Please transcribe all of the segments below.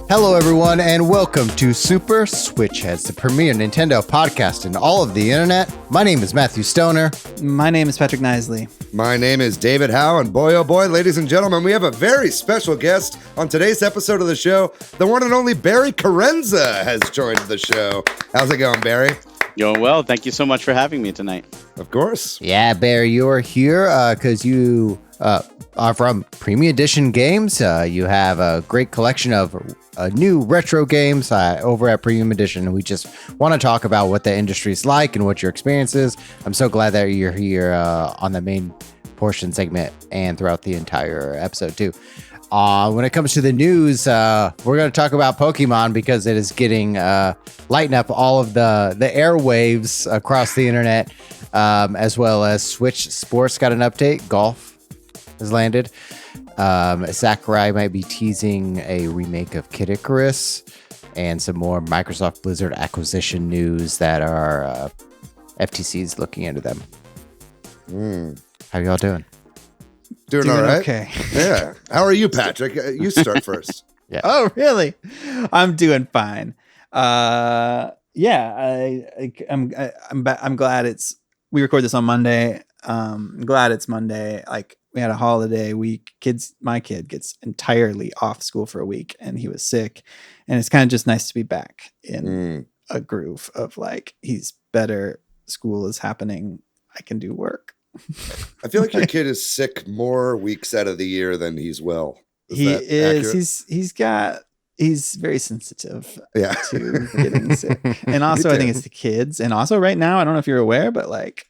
Hello, everyone, and welcome to Super Switch Headz, the premier Nintendo podcast in all of the internet. My name is Matthew Stoner. My name is Patrick Nisley. My name is David Howe, and boy, oh boy, ladies and gentlemen, we have a very special guest on today's episode of the show. The one and only Barry Carenza has joined the show. How's it going, Barry? Going well. Thank you so much for having me tonight. Of course. Yeah, Barry, you're here because you are from Premium Edition Games. You have a great collection of new retro games over at Premium Edition. We just want to talk about what the industry's like and what your experience is. I'm so glad that you're here on the main portion segment and throughout the entire episode, too. When it comes to the news, we're going to talk about Pokemon because it is getting lighting up all of the airwaves across the internet, as well as Switch Sports got an update. Golf has landed. Sakurai might be teasing a remake of Kid Icarus and some more Microsoft Blizzard acquisition news that are FTC's looking into them. How y'all doing? Doing all right. Okay. Yeah. How are you, Patrick? You start first. Yeah. Oh, really? I'm doing fine. I'm glad we record this on Monday. I'm glad it's Monday. Like, we had a holiday week. My kid gets entirely off school for a week, and he was sick. And it's kind of just nice to be back in a groove of like, he's better. School is happening. I can do work. I feel like your kid is sick more weeks out of the year than he's well. He is. Accurate? He's very sensitive Yeah. to getting sick. And also, I think it's the kids. And also, right now, I don't know if you're aware, but like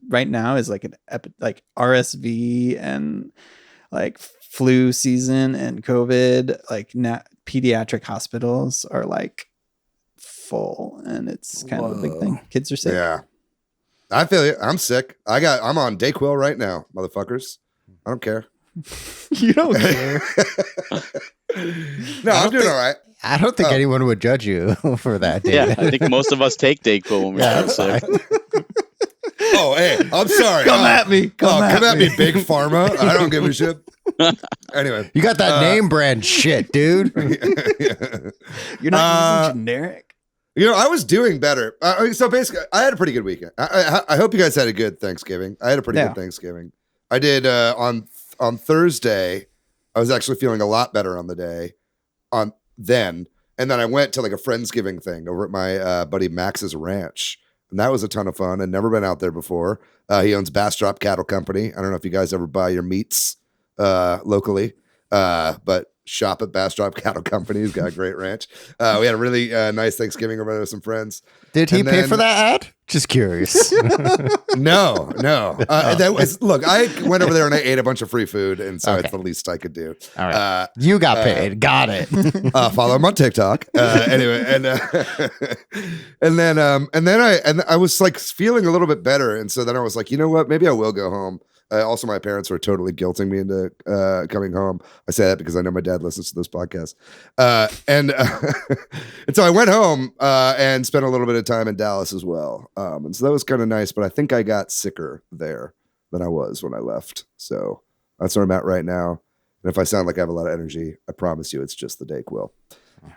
right now is like like RSV and like flu season and COVID. Like pediatric hospitals are like full, and it's kind of a big thing. Kids are sick. Yeah. I feel you. I'm sick. I'm on Dayquil right now, motherfuckers. I don't care. You don't care. No, I'm doing all right. I don't think anyone would judge you for that, David. Yeah, I think most of us take Dayquil when we're sick. Oh, hey, I'm sorry. Come at me. Come at me, Big Pharma. I don't give a shit. Anyway. You got that name brand shit, dude. You're not using generic. You know, I was doing better. So basically, I had a pretty good weekend. I hope you guys had a good Thanksgiving. I had a pretty good Thanksgiving. I did on Thursday. I was actually feeling a lot better on the day then. And then I went to like a Friendsgiving thing over at my buddy Max's ranch. And that was a ton of fun. I'd never been out there before. He owns Bastrop Cattle Company. I don't know if you guys ever buy your meats locally, but shop at Bastrop Cattle Company. He's got a great ranch. We had a really nice Thanksgiving over there with some friends. Did he pay for that ad? Just curious. No. Look, I went over there and I ate a bunch of free food, and so it's the least I could do. All right. You got paid. Got it. Follow him on TikTok. Anyway, and then I was like feeling a little bit better, and so then I was like, you know what? Maybe I will go home. Also, my parents were totally guilting me into coming home. I say that because I know my dad listens to this podcast. And so I went home and spent a little bit of time in Dallas as well. And so that was kind of nice, but I think I got sicker there than I was when I left. So that's where I'm at right now. And if I sound like I have a lot of energy, I promise you it's just the Dayquil.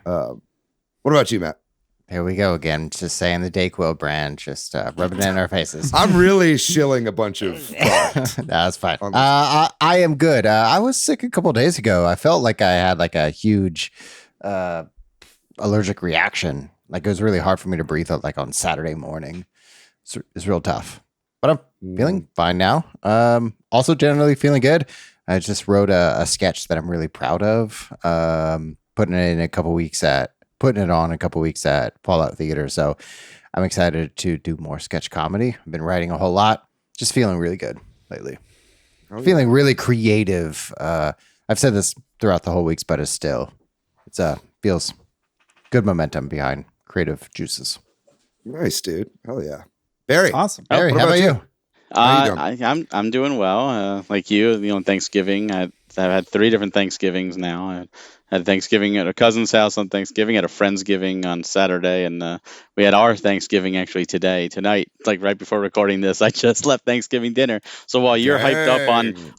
What about you, Matt? There we go again. Just saying the Dayquil brand, just rubbing it in our faces. I'm really shilling a bunch of That's fine. I am good. I was sick a couple of days ago. I felt like I had like a huge allergic reaction. Like it was really hard for me to breathe like on Saturday morning. It's real tough. But I'm feeling fine now. Also generally feeling good. I just wrote a sketch that I'm really proud of. Putting it on a couple weeks at Fallout Theater. So I'm excited to do more sketch comedy. I've been writing a whole lot. Just feeling really good lately. Feeling really creative. I've said this throughout the whole weeks, but it's feels good momentum behind creative juices. Nice, dude. Hell yeah. Barry. Awesome. Barry, how about you? I'm doing well. Like you, Thanksgiving, I I've had 3 different Thanksgivings now. I had Thanksgiving at a cousin's house on Thanksgiving, at a Friendsgiving on Saturday, and we had our Thanksgiving actually tonight, like right before recording this. I just left Thanksgiving dinner. So while you're hyped up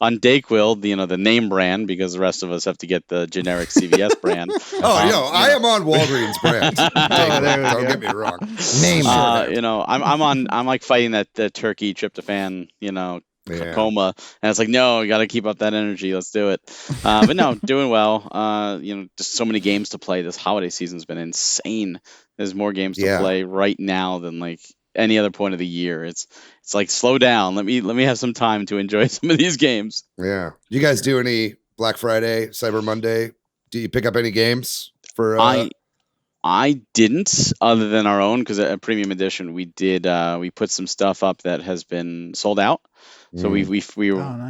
on Dayquil, the name brand, because the rest of us have to get the generic CVS brand. I am on Walgreens brand. Don't get me wrong. Name. I'm like fighting that turkey tryptophan, coma, and it's like, no, you got to keep up that energy. Let's do it. But no, doing well. Just so many games to play. This holiday season's been insane. There's more games to play right now than like any other point of the year. It's like, slow down. Let me have some time to enjoy some of these games. Yeah. You guys do any Black Friday, Cyber Monday? Do you pick up any games for? I didn't, other than our own, because at Premium Edition we did. We put some stuff up that has been sold out. So nice.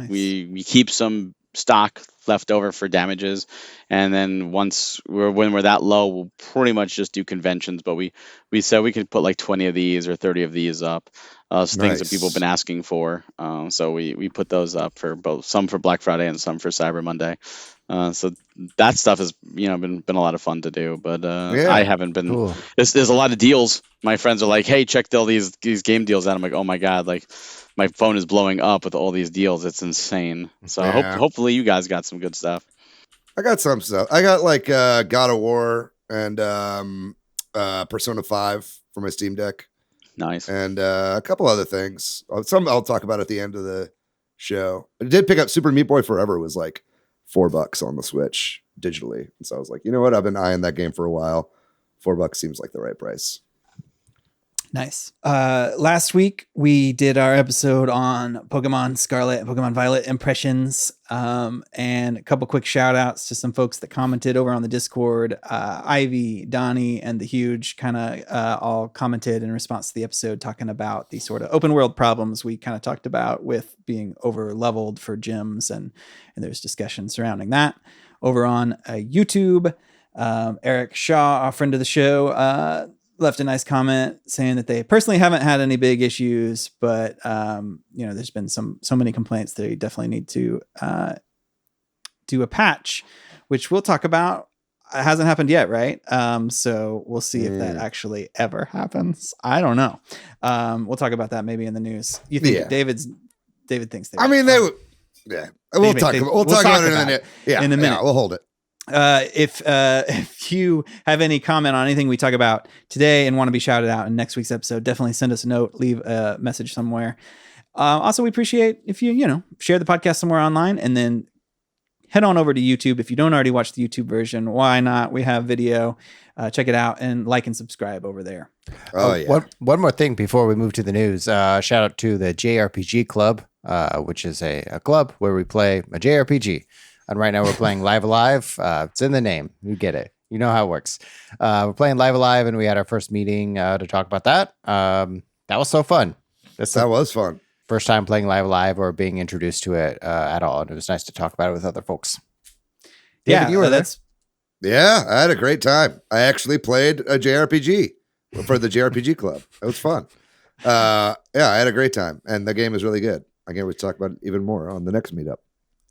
we keep some stock left over for damages, and then when we're that low, we'll pretty much just do conventions. But we said we could put like 20 of these or 30 of these up, things that people have been asking for. So we put those up for both, some for Black Friday and some for Cyber Monday. So that stuff has been a lot of fun to do, but I haven't been. Cool. There's a lot of deals. My friends are like, "Hey, check all these game deals out." I'm like, "Oh my god!" Like, my phone is blowing up with all these deals. It's insane. So hopefully you guys got some good stuff. I got some stuff. I got like God of War and Persona 5 for my Steam Deck. Nice. And a couple other things. Some I'll talk about at the end of the show. I did pick up Super Meat Boy Forever. It was like $4 on the Switch digitally. And so I was like, you know what? I've been eyeing that game for a while. $4 seems like the right price. Nice. Last week we did our episode on Pokemon Scarlet and Pokemon Violet impressions, and a couple quick shout outs to some folks that commented over on the Discord. Ivy, Donnie, and the Huge kind of all commented in response to the episode, talking about the sort of open world problems we kind of talked about with being over leveled for gyms, and there's discussion surrounding that. Over on YouTube, Eric Shaw, a friend of the show, left a nice comment saying that they personally haven't had any big issues, but there's been so many complaints that they definitely need to do a patch, which we'll talk about. It hasn't happened yet, right? So we'll see if that actually ever happens. I don't know. We'll talk about that maybe in the news. You think David thinks they? I mean, they would. Yeah, we'll talk about it in a minute. Yeah, in a minute. Yeah, we'll hold it. If you have any comment on anything we talk about today and want to be shouted out in next week's episode, definitely send us a note, leave a message somewhere. Also, we appreciate if you share the podcast somewhere online, and then head on over to YouTube. If you don't already watch the YouTube version, why not? We have video. Check it out and like and subscribe over there. Oh, yeah. One more thing before we move to the news. Shout out to the JRPG Club, which is a club where we play a JRPG. And right now we're playing Live Alive. It's in the name. You get it. You know how it works. We're playing Live Alive, and we had our first meeting to talk about that. That was so fun. That was fun. First time playing Live Alive or being introduced to it at all. And it was nice to talk about it with other folks. David, you were there. Yeah, I had a great time. I actually played a JRPG for the JRPG Club. It was fun. I had a great time. And the game is really good. I can't wait to talk about it even more on the next meetup.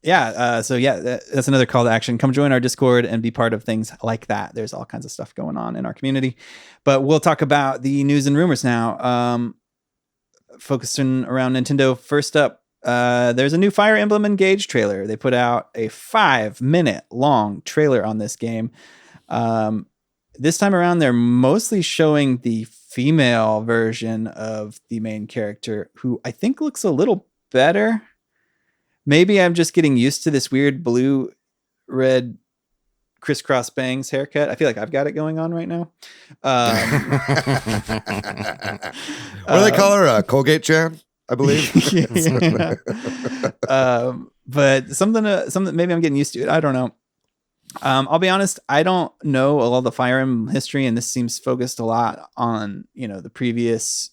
Yeah. That's another call to action. Come join our Discord and be part of things like that. There's all kinds of stuff going on in our community, but we'll talk about the news and rumors now. Focusing around Nintendo. First up, there's a new Fire Emblem Engage trailer. They put out a 5-minute long trailer on this game. This time around, they're mostly showing the female version of the main character, who I think looks a little better. Maybe I'm just getting used to this weird blue-red crisscross bangs haircut. I feel like I've got it going on right now. What do they call her? Colgate Chan, I believe. But something maybe I'm getting used to it. I don't know. I'll be honest. I don't know all the Fire Emblem history, and this seems focused a lot on the previous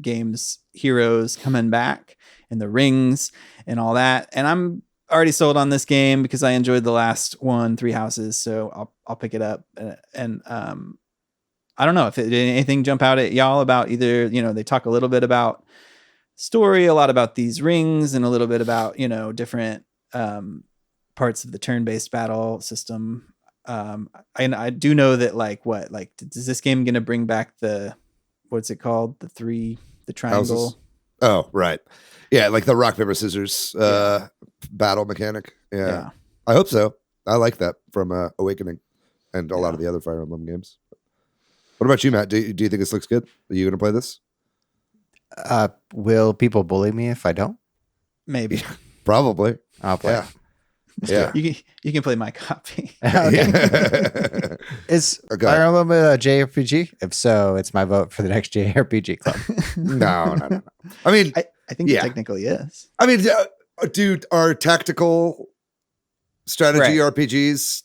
games heroes coming back and the rings and all that. And I'm already sold on this game because I enjoyed the last one, Three Houses. So I'll pick it up. And I don't know if did anything jump out at y'all about either, they talk a little bit about story, a lot about these rings, and a little bit about, different parts of the turn-based battle system. And I do know that is this game going to bring back what's it called? The triangle. Houses? Oh, right. Yeah, like the rock, paper, scissors battle mechanic. Yeah. I hope so. I like that from Awakening and a lot of the other Fire Emblem games. What about you, Matt? Do you think this looks good? Are you going to play this? Will people bully me if I don't? Maybe. Probably. I'll play. Yeah. You can play my copy. Is Fire Emblem a JRPG? If so, it's my vote for the next JRPG club. No. I mean, I think it technically is. I mean, dude, our tactical strategy RPGs,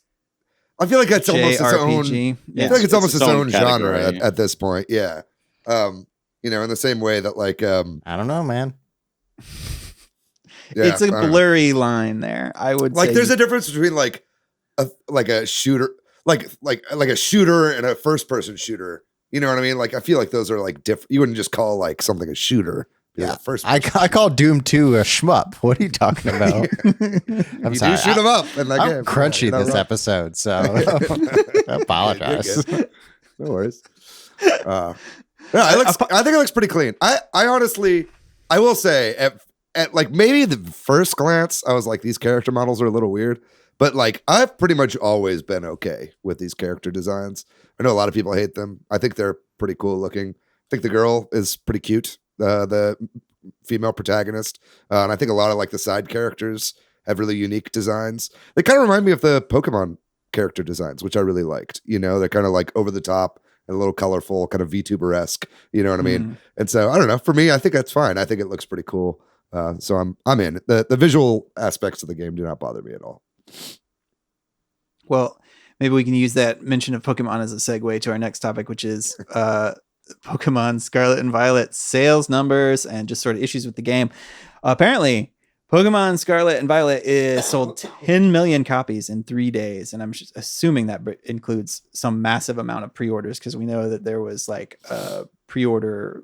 I feel like that's almost its own. Yeah. I feel like it's almost its own genre category. at this point. Yeah. In the same way that I don't know, man. Yeah, it's a blurry line there. I would say there's a difference between a shooter, like a shooter and a first person shooter. You know what I mean? Like, I feel like those are different. You wouldn't just call something a shooter. Yeah, I call Doom 2 a shmup. What are you talking about? I'm sorry. You shoot them up. In that I'm game. crunchy this episode, so I apologize. No worries. I think it looks pretty clean. I honestly, I will say at maybe the first glance, I was like, these character models are a little weird, but I've pretty much always been okay with these character designs. I know a lot of people hate them. I think they're pretty cool looking. I think the girl is pretty cute. The female protagonist, and I think a lot of the side characters have really unique designs. They kind of remind me of the Pokemon character designs, which I really liked. They're kind of over the top and a little colorful, kind of VTuber-esque. You know what I mean? And so I don't know. For me, I think that's fine. I think it looks pretty cool. So I'm in. The visual aspects of the game do not bother me at all. Well, maybe we can use that mention of Pokemon as a segue to our next topic, which is Pokemon Scarlet and Violet sales numbers and just sort of issues with the game. Apparently, Pokemon Scarlet and Violet is sold 10 million copies in 3 days, and I'm just assuming that includes some massive amount of pre-orders, because we know that there was pre-order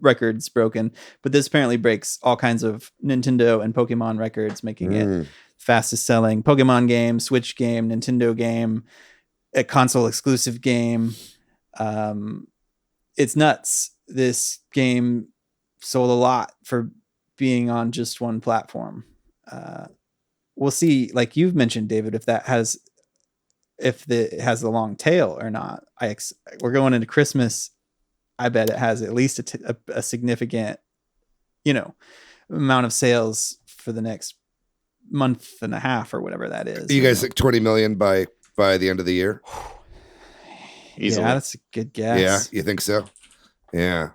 records broken, but this apparently breaks all kinds of Nintendo and Pokemon records, making it fastest selling Pokemon game, Switch game, Nintendo game, a console exclusive game. It's nuts. This game sold a lot for being on just one platform. We'll see, like you've mentioned, David, if it has the long tail or not. We're going into Christmas. I bet it has at least a significant, amount of sales for the next month and a half or whatever that is. You guys think 20 million by the end of the year? Easily. Yeah, that's a good guess. Yeah, you think so? Yeah.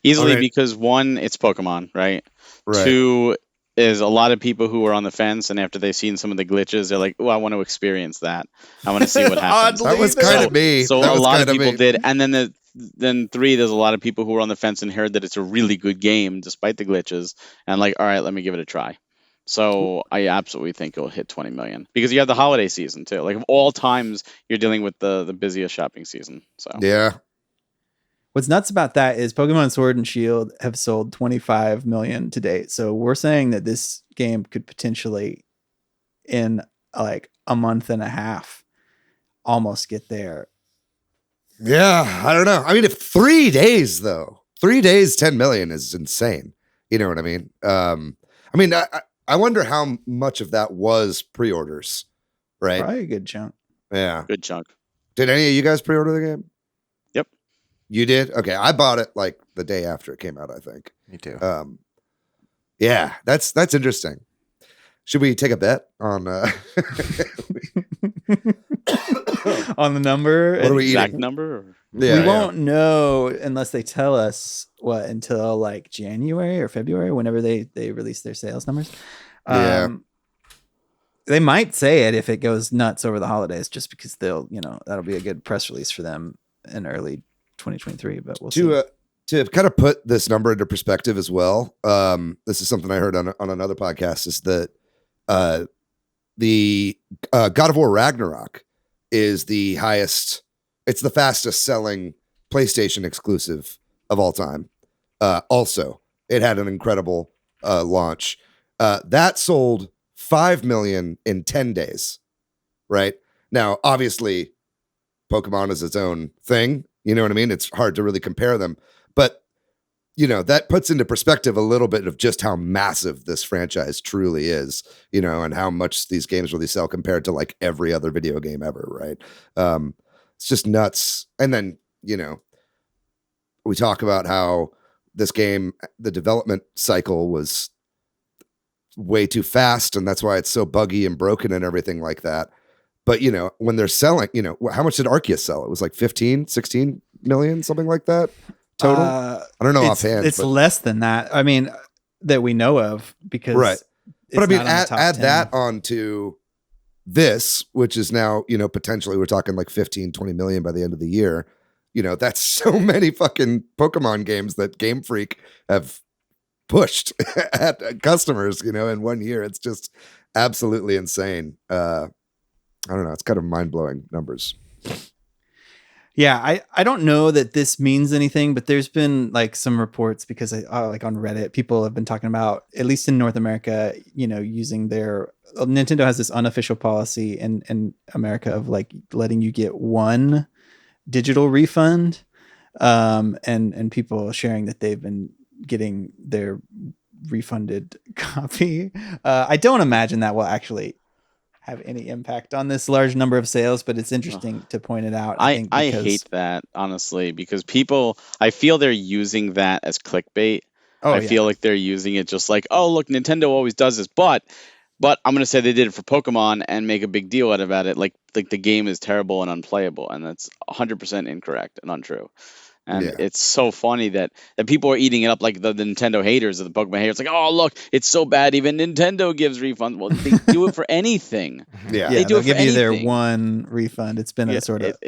Easily, because one, it's Pokemon, right? Two is a lot of people who are on the fence, and after they've seen some of the glitches, they're like, "Oh, I want to experience that. I want to see what happens." That was kind of me. So a lot of people did, and then three, there's a lot of people who are on the fence and heard that it's a really good game despite the glitches, and all right, let me give it a try. So I absolutely think it'll hit 20 million, because you have the holiday season too. Of all times, you're dealing with the busiest shopping season. So yeah. What's nuts about that is Pokemon Sword and Shield have sold 25 million to date. So we're saying that this game could potentially, in a month and a half, almost get there. Yeah, I don't know. I mean, if 3 days, 10 million is insane. You know what I mean? I wonder how much of that was pre-orders, right? Probably a good chunk. Yeah. good chunk. Did any of you guys pre-order the game? Yep. You did? Okay. I bought it the day after it came out, I think. Me too. Yeah, that's interesting. Should we take a bet on on the number? What are we Exact eating? number? Or? Yeah, we won't know unless they tell us until January or February, whenever they release their sales numbers. They might say it if it goes nuts over the holidays, just because that'll be a good press release for them in early 2023, but we'll see. To kind of put this number into perspective as well, this is something I heard on another podcast, is that the God of War Ragnarok is the highest, it's the fastest selling PlayStation exclusive of all time. Also, it had an incredible launch. That sold 5 million in 10 days, right? Now, obviously, Pokemon is its own thing. You know what I mean? It's hard to really compare them. But, that puts into perspective a little bit of just how massive this franchise truly is, and how much these games really sell compared to like every other video game ever, right? It's just nuts. And then, we talk about how this game, the development cycle was way too fast, and that's why it's so buggy and broken and everything like that. But, when they're selling, how much did Arceus sell? It was like 15, 16 million, something like that total. I don't know offhand. It's less than that. I mean, that we know of, because right. But I mean, add 10. that onto this, which is now, potentially we're talking like 15, 20 million by the end of the year. That's so many fucking Pokemon games that Game Freak have pushed at customers, in 1 year. It's just absolutely insane. I don't know. It's kind of mind-blowing numbers. Yeah, I don't know that this means anything, but there's been like some reports, because like on Reddit, people have been talking about, at least in North America, using Nintendo has this unofficial policy in America of like letting you get one digital refund, and people sharing that they've been getting their refunded copy. I don't imagine that will actually have any impact on this large number of sales, but it's interesting to point it out. I hate that, honestly, because I feel they're using that as clickbait. I feel like they're using it just like, oh, look, Nintendo always does this, but I'm going to say they did it for Pokemon and make a big deal out about it. Like the game is terrible and unplayable, and that's 100% incorrect and untrue. And it's so funny that people are eating it up, like the Nintendo haters or the Pokemon haters. Like, oh, look, it's so bad. Even Nintendo gives refunds. Well, they do it for anything. They do it for give anything. You their one refund. It's been a sort of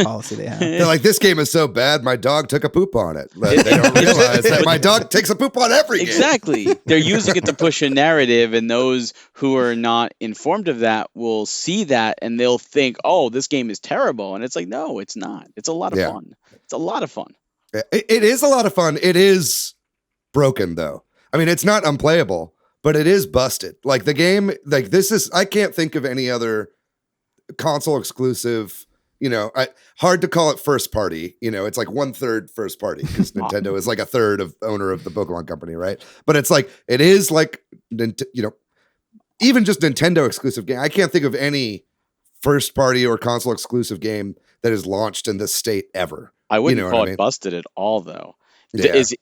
policy they have. They're like, this game is so bad, my dog took a poop on it. But they don't realize that my dog takes a poop on every game. Exactly. They're using it to push a narrative, and those who are not informed of that will see that, and they'll think, oh, this game is terrible. And it's like, no, it's not. It's a lot of fun. It's a lot of fun. It is a lot of fun. It is broken, though. I mean, it's not unplayable, but it is busted. Like the game, like I can't think of any other console exclusive, hard to call it first party. It's like 1/3 first party, because Nintendo is like a third of owner of the Pokemon company, right? But it is like, even just Nintendo exclusive game. I can't think of any first party or console exclusive game that is launched in this state ever. I wouldn't call it busted at all, though. Yeah. Does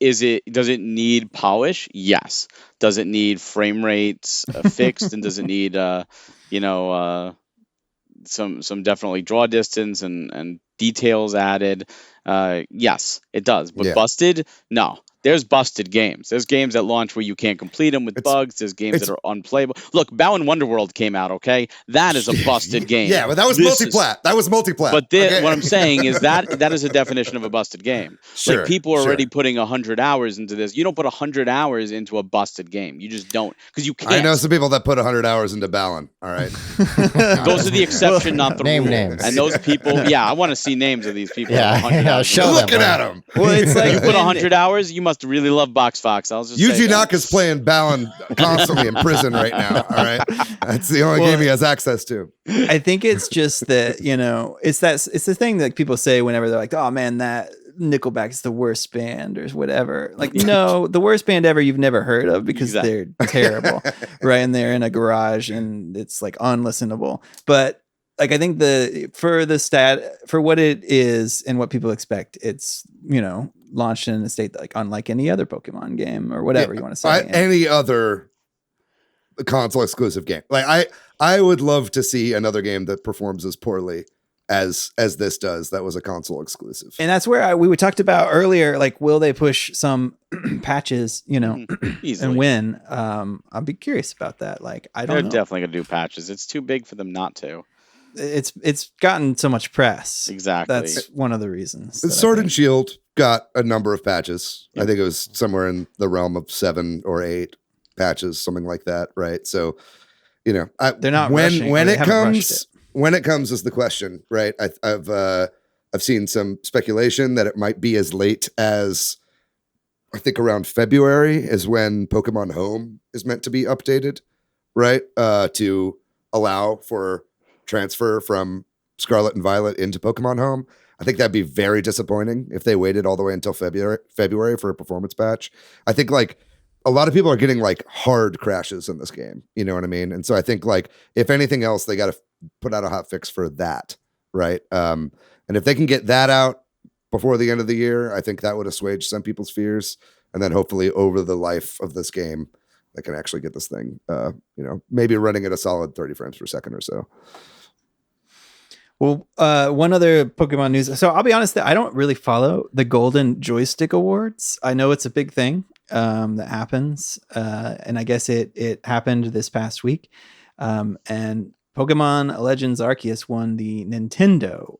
it need polish? Yes. Does it need frame rates fixed, and does it need some definitely draw distance and details added? Yes, it does. But busted? No. There's busted games. There's games that launch where you can't complete them with bugs. There's games that are unplayable. Look, Bow & Wonderworld came out, okay? That is a busted game. Yeah, but that was multi-plat. But what I'm saying is that is a definition of a busted game. Sure, like, people are already putting 100 hours into this. You don't put 100 hours into a busted game. You just don't, because you can't. I know some people that put 100 hours into Ballon. All right. Those are the exception, not the rule. Names. And those people, I want to see names of these people. Show looking at them. Well, it's like you put 100 hours, you must really love Box Fox. I'll just Yuji Naka's playing Ballon constantly in prison right now. All right, that's the only game he has access to. I think it's just that it's the thing that people say whenever they're like, oh man, that Nickelback is the worst band or whatever. Like, no, the worst band ever you've never heard of, because they're terrible, right? And they're in a garage and it's like unlistenable. But like, I think for what it is and what people expect, it's launched in a state like unlike any other Pokemon game or whatever you want to say. Any other console exclusive game. Like I would love to see another game that performs as poorly as this does. That was a console exclusive. And that's where we talked about earlier, like, will they push some patches, and when? I'll be curious about that. Like, I don't know. They're definitely going to do patches. It's too big for them not to. It's gotten so much press. Exactly. That's one of the reasons. Sword and Shield got a number of patches. Yep. I think it was somewhere in the realm of 7 or 8 patches, something like that, right? So, they're not when it comes. When it comes is the question, right? I've seen some speculation that it might be as late as, I think, around February is when Pokemon Home is meant to be updated, right? To allow for transfer from Scarlet and Violet into Pokemon Home. I think that'd be very disappointing if they waited all the way until February for a performance patch. I think like a lot of people are getting like hard crashes in this game. You know what I mean? And so I think like if anything else, they got to put out a hot fix for that, right? And if they can get that out before the end of the year, I think that would assuage some people's fears. And then hopefully over the life of this game, they can actually get this thing, maybe running at a solid 30 frames per second or so. Well, one other Pokemon news. So I'll be honest, I don't really follow the Golden Joystick Awards. I know it's a big thing that happens, and I guess it happened this past week. And Pokemon Legends Arceus won the Nintendo,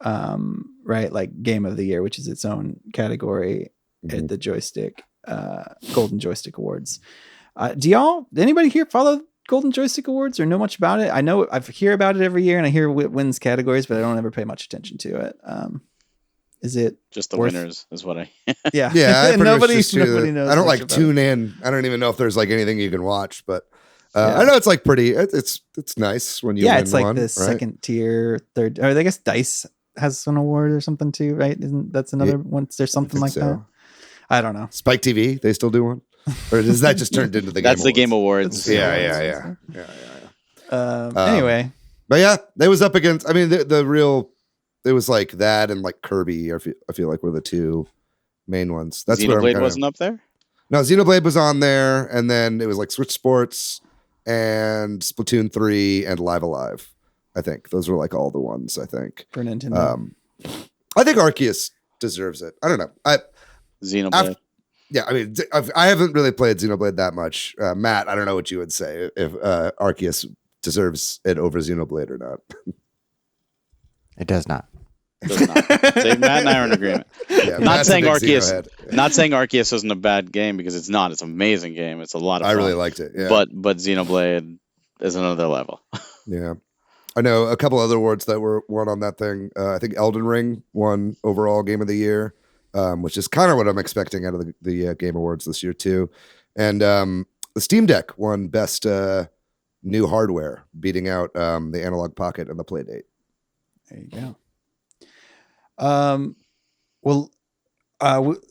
like Game of the Year, which is its own category at the joystick Golden Joystick Awards. Do anybody here follow Golden Joystick Awards or know much about it? I know I hear about it every year and I hear it wins categories, but I don't ever pay much attention to it. Is it just the winners is what I yeah nobody knows. I don't like tune in. I don't even know if there's like anything you can watch, but I know it's like pretty it's nice when you win it's like one, the right? second tier, third, or I guess Dice has an award or something too, right? Isn't that's another one? There's something like that. I don't know. Spike TV, they still do one? Or is that just turned into the That's Game the Awards? Game Awards. Yeah. Anyway. But yeah, they was up against, I mean, the real, it was like that and like Kirby, I feel like were the two main ones. That's where Xenoblade wasn't up there? No, Xenoblade was on there, and then it was like Switch Sports and Splatoon 3 and Live Alive. I think those were like all the ones, I think. For Nintendo. I think Arceus deserves it. I don't know. Xenoblade. Yeah, I mean, I haven't really played Xenoblade that much. Matt, I don't know what you would say if Arceus deserves it over Xenoblade or not. It does not. Does not. So Matt and I are in agreement. Yeah, Not saying Arceus. Xenohead. Not saying Arceus isn't a bad game, because it's not. It's an amazing game. It's a lot of fun. I really liked it. Yeah. But Xenoblade is another level. Yeah. I know a couple other awards that were won on that thing. I think Elden Ring won overall Game of the Year, which is kind of what I'm expecting out of the Game Awards this year too. And the Steam Deck won Best New Hardware, beating out the Analog Pocket and the Playdate. There you go.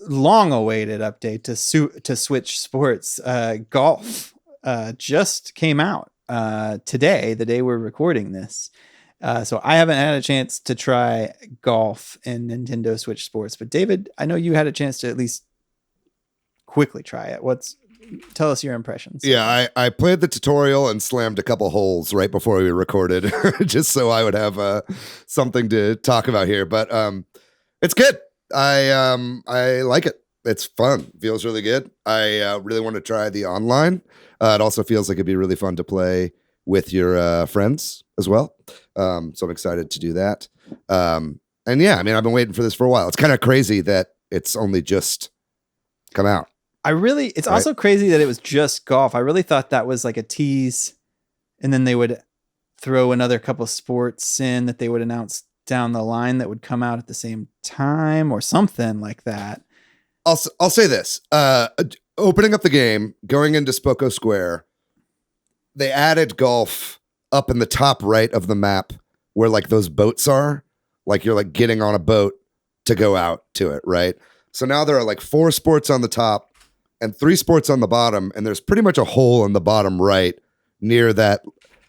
Long-awaited update to Switch Sports. Golf just came out today, the day we're recording this. So I haven't had a chance to try golf in Nintendo Switch Sports, but David, I know you had a chance to at least quickly try it. Tell us your impressions. Yeah, I played the tutorial and slammed a couple holes right before we recorded, just so I would have something to talk about here. But it's good. I like it. It's fun. Feels really good. I really want to try the online. It also feels like it'd be really fun to play with your friends as well. So I'm excited to do that. And yeah, I mean, I've been waiting for this for a while. It's kind of crazy that it's only just come out. It's also crazy that it was just golf. I really thought that was like a tease, and then they would throw another couple sports in that they would announce down the line that would come out at the same time or something like that. I'll say this, opening up the game, going into Spoko Square, they added golf up in the top right of the map where like those boats are, like you're like getting on a boat to go out to it. Right. So now there are like 4 sports on the top and 3 sports on the bottom. And there's pretty much a hole in the bottom right near that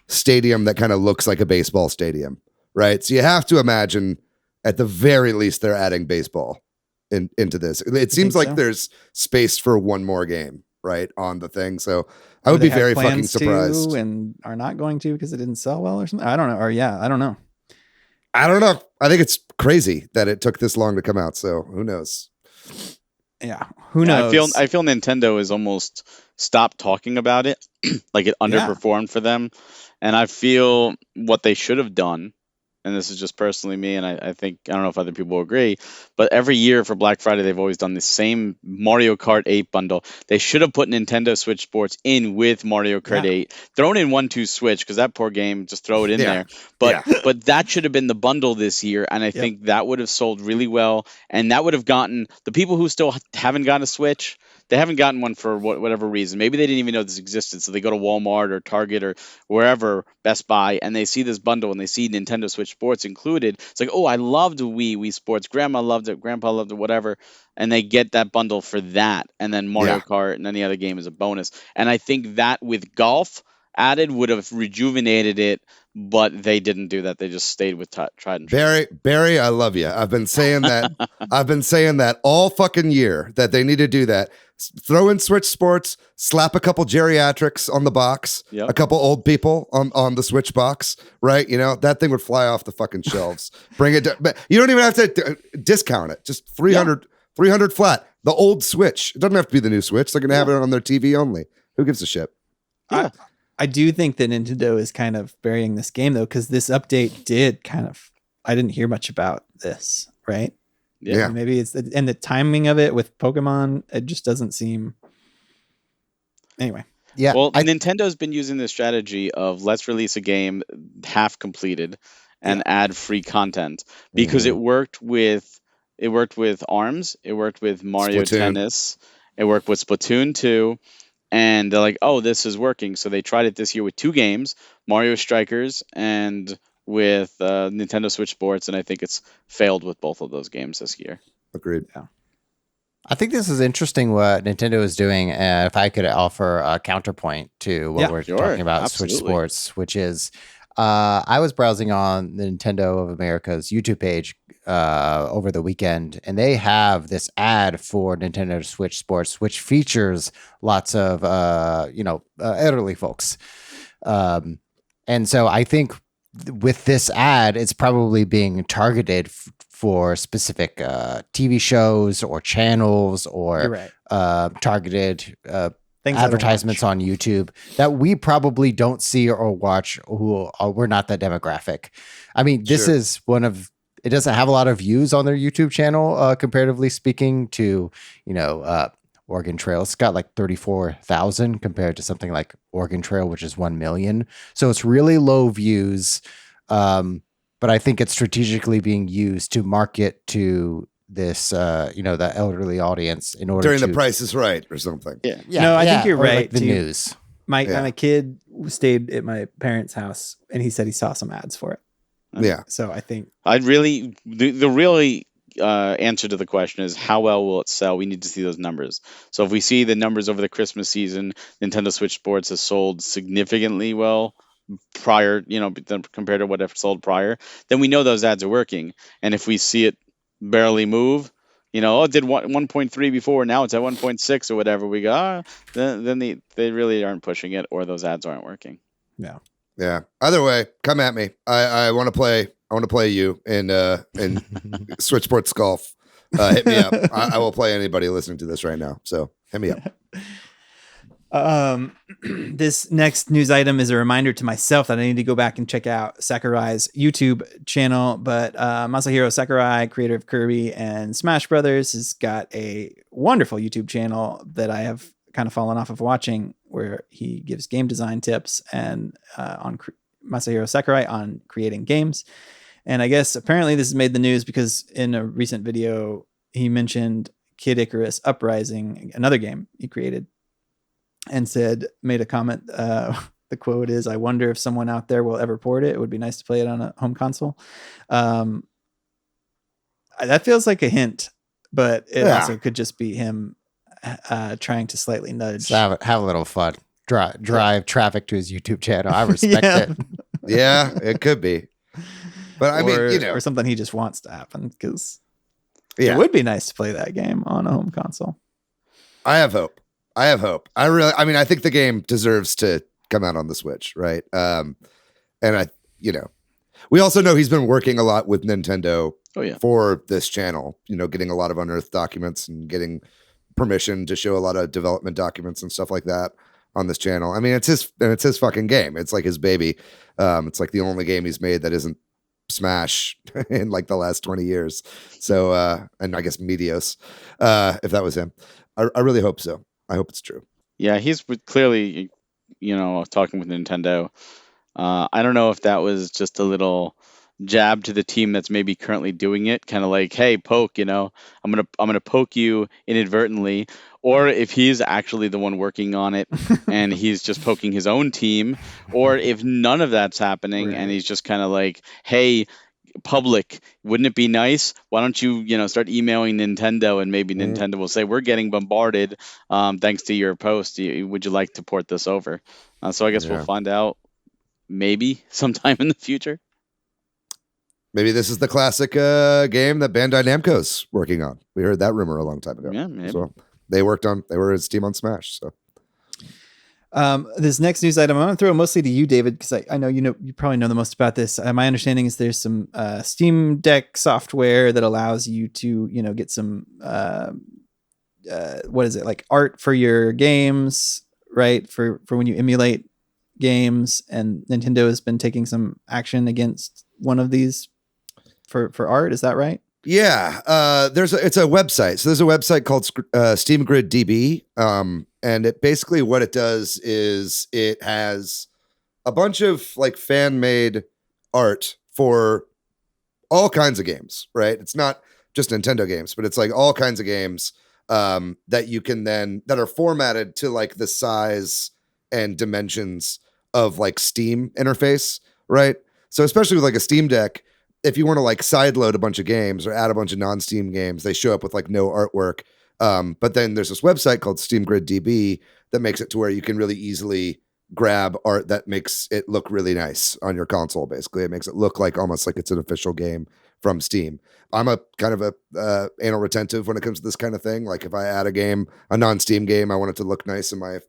stadium that kind of looks like a baseball stadium. Right. So you have to imagine at the very least they're adding baseball into this. It seems like there's space for one more game, right, on the thing. So I would be very fucking surprised. And are not going to because it didn't sell well or something. I don't know. I don't know. I think it's crazy that it took this long to come out. So who knows? Yeah. Who knows? I feel Nintendo has almost stopped talking about it. Like it underperformed for them. And I feel what they should have done and this is just personally me, and I think, I don't know if other people agree, but every year for Black Friday, they've always done the same Mario Kart 8 bundle. They should have put Nintendo Switch Sports in with Mario Kart 8, thrown in 1-2 Switch, because that poor game, just throw it in there. But that should have been the bundle this year, and I think that would have sold really well, and that would have gotten the people who still haven't gotten a Switch. They haven't gotten one for whatever reason. Maybe they didn't even know this existed. So they go to Walmart or Target or wherever, Best Buy, and they see this bundle and they see Nintendo Switch Sports included. It's like, oh, I loved Wii Sports. Grandma loved it. Grandpa loved it, whatever. And they get that bundle for that. And then Mario Kart and any other game is a bonus. And I think that with golf added would have rejuvenated it, but they didn't do that. They just stayed with tried and true. Barry, I love you. I've been saying that. I've been saying that all fucking year, that they need to do that. Throw in Switch Sports, slap a couple geriatrics on the box, a couple old people on the Switch box, right? You know, that thing would fly off the fucking shelves. Bring it down. But you don't even have to discount it. Just 300 flat. The old Switch. It doesn't have to be the new Switch. They're going to have it on their TV only. Who gives a shit? Yeah. I do think that Nintendo is kind of burying this game, though, because this update did kind of, I didn't hear much about this, right? Yeah. Maybe it's, and the timing of it with Pokemon, it just doesn't seem. Anyway. Yeah. Well, Nintendo's been using this strategy of let's release a game half completed and add free content, because it worked with ARMS, it worked with Mario Tennis, it worked with Splatoon 2, and they're like, oh, this is working. So they tried it this year with 2 games, Mario Strikers and with Nintendo Switch Sports, and I think it's failed with both of those games this year. Agreed. Yeah. I think this is interesting what Nintendo is doing. If I could offer a counterpoint to what we're talking about, absolutely. Switch Sports, which is I was browsing on the Nintendo of America's YouTube page over the weekend, and they have this ad for Nintendo Switch Sports, which features lots of elderly folks. And so I think with this ad, it's probably being targeted for specific TV shows or channels or targeted advertisements on YouTube that we probably don't see or watch, we're not that demographic. I mean, this is it doesn't have a lot of views on their YouTube channel, comparatively speaking to, Oregon Trail. It's got like 34,000 compared to something like Oregon Trail, which is 1 million. So it's really low views. But I think it's strategically being used to market to this, the elderly audience in order during the Price is Right or something. Yeah. No, I think you're right. Like the news. My kid stayed at my parents' house, and he said he saw some ads for it. Yeah. So I think the really answer to the question is, how well will it sell? We need to see those numbers. So if we see the numbers over the Christmas season, Nintendo Switch Sports has sold significantly well prior, compared to what it sold prior, then we know those ads are working. And if we see it barely move, it did 1.3 before, now it's at 1.6 or whatever, we go, then they really aren't pushing it, or those ads aren't working. Yeah. Yeah. Either way, come at me. I want to play. I want to play you in Switch Sports Golf. Hit me up. I will play anybody listening to this right now. So hit me up. This next news item is a reminder to myself that I need to go back and check out Sakurai's YouTube channel. But Masahiro Sakurai, creator of Kirby and Smash Brothers, has got a wonderful YouTube channel that I have kind of fallen off of watching, where he gives game design tips and on Masahiro Sakurai on creating games. And I guess apparently this has made the news because in a recent video, he mentioned Kid Icarus Uprising, another game he created, and made a comment. The quote is, "I wonder if someone out there will ever port it. It would be nice to play it on a home console." That feels like a hint, but it also could just be him trying to slightly nudge. So have a little fun. Drive traffic to his YouTube channel. I respect it. Yeah, it could be. But I mean, or something he just wants to happen, because it would be nice to play that game on a home console. I have hope. I think the game deserves to come out on the Switch, right? And we also know he's been working a lot with Nintendo for this channel, getting a lot of unearthed documents and getting permission to show a lot of development documents and stuff like that on this channel. I mean, it's his fucking game. It's like his baby. It's like the only game he's made that isn't Smash in like the last 20 years. So, and I guess Medios, if that was him. I really hope so. I hope it's true. Yeah, he's clearly, talking with Nintendo. I don't know if that was just a little jab to the team that's maybe currently doing it, kind of like, hey, poke, I'm gonna poke you inadvertently, or if he's actually the one working on it and he's just poking his own team, or if none of that's happening and he's just kind of like, hey, public, wouldn't it be nice? Why don't you, start emailing Nintendo, and maybe Nintendo will say, we're getting bombarded thanks to your post. Would you like to port this over? So I guess we'll find out maybe sometime in the future. Maybe this is the classic game that Bandai Namco's working on. We heard that rumor a long time ago. Yeah, maybe. So they were his team on Smash. So this next news item, I'm going to throw it mostly to you, David, because I know you probably know the most about this. My understanding is there's some Steam Deck software that allows you to get some what is it, like art for your games, right? For when you emulate games, and Nintendo has been taking some action against one of these for art. Is that right? Yeah, it's a website. So there's a website called Steam Grid DB, and it basically what it does is it has a bunch of like fan made art for all kinds of games. Right? It's not just Nintendo games, but it's like all kinds of games that you can then that are formatted to like the size and dimensions of like Steam interface. Right? So especially with like a Steam Deck, if you want to like sideload a bunch of games or add a bunch of non-Steam games, they show up with like no artwork. But then there's this website called Steam Grid DB that makes it to where you can really easily grab art that makes it look really nice on your console. Basically, it makes it look like almost like it's an official game from Steam. I'm a kind of a anal retentive when it comes to this kind of thing. Like if I add a non-Steam game, I want it to look nice in my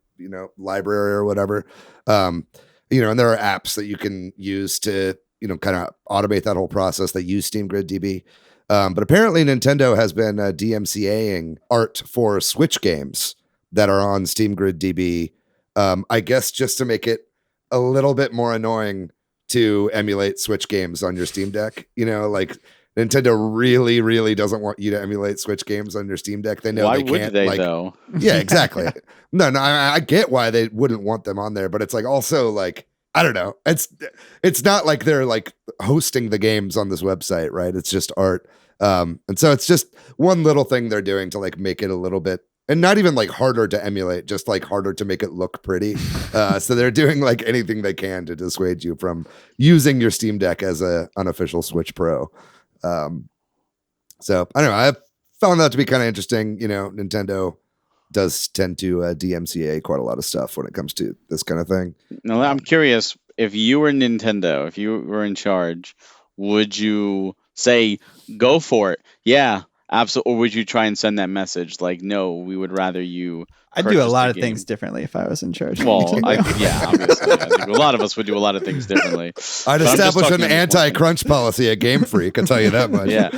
library or whatever. And there are apps that you can use to kind of automate that whole process. They use Steam Grid DB. But apparently Nintendo has been DMCAing art for Switch games that are on Steam Grid DB. I guess just to make it a little bit more annoying to emulate Switch games on your Steam Deck. Like Nintendo really, really doesn't want you to emulate Switch games on your Steam Deck. They know why they can't. Why would they, like, though? Yeah, exactly. No, I get why they wouldn't want them on there, but it's like also like, I don't know. It's not like they're like hosting the games on this website, right? It's just art. And so it's just one little thing they're doing to like make it a little bit, and not even like harder to emulate, just like harder to make it look pretty. So they're doing like anything they can to dissuade you from using your Steam Deck as a unofficial Switch Pro. So I don't know. I found that to be kind of interesting. Nintendo does tend to DMCA quite a lot of stuff when it comes to this kind of thing. Now, I'm curious, if you were Nintendo, if you were in charge, would you say, go for it? Yeah, absolutely. Or would you try and send that message like, no, we would rather you I'd do a lot of things differently if I was in charge. Well, obviously. I think a lot of us would do a lot of things differently. I'd establish an anti-crunch policy at Game Freak. I'll tell you that much. Yeah.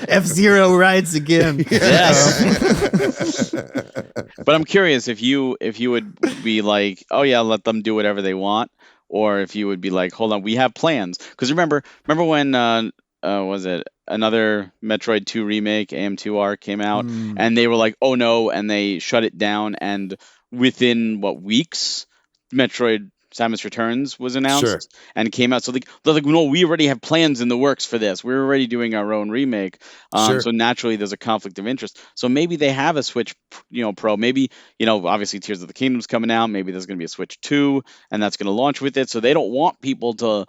F-Zero rides again. Yes. But I'm curious if you would be like, oh yeah, let them do whatever they want, or if you would be like, hold on, we have plans. Because remember when was it another Metroid 2 remake, AM2R, came out, and they were like, oh no, and they shut it down, and within weeks, Metroid Samus Returns was announced and came out. So they're like, no, we already have plans in the works for this. We're already doing our own remake. So naturally there's a conflict of interest. So maybe they have a Switch, Pro. Maybe, obviously Tears of the Kingdom's coming out. Maybe there's going to be a Switch 2 and that's going to launch with it. So they don't want people to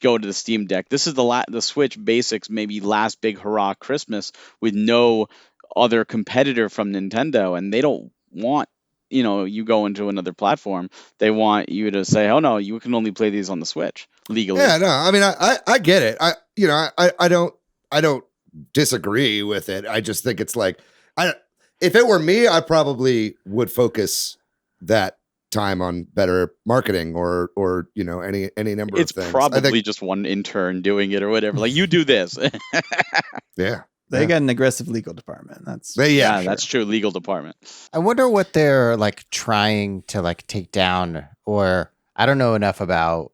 go to the Steam Deck. This is the Switch Basics, maybe last big hurrah Christmas with no other competitor from Nintendo. And they don't want, you go into another platform, they want you to say, oh no, you can only play these on the Switch legally. Yeah, no, I mean, I get it. I don't disagree with it. I just think it's like, if it were me, I probably would focus that time on better marketing or any number of things. It's probably just one intern doing it or whatever. Like, you do this. Yeah. They got an aggressive legal department. That's true. Legal department. I wonder what they're like trying to like take down, or I don't know enough about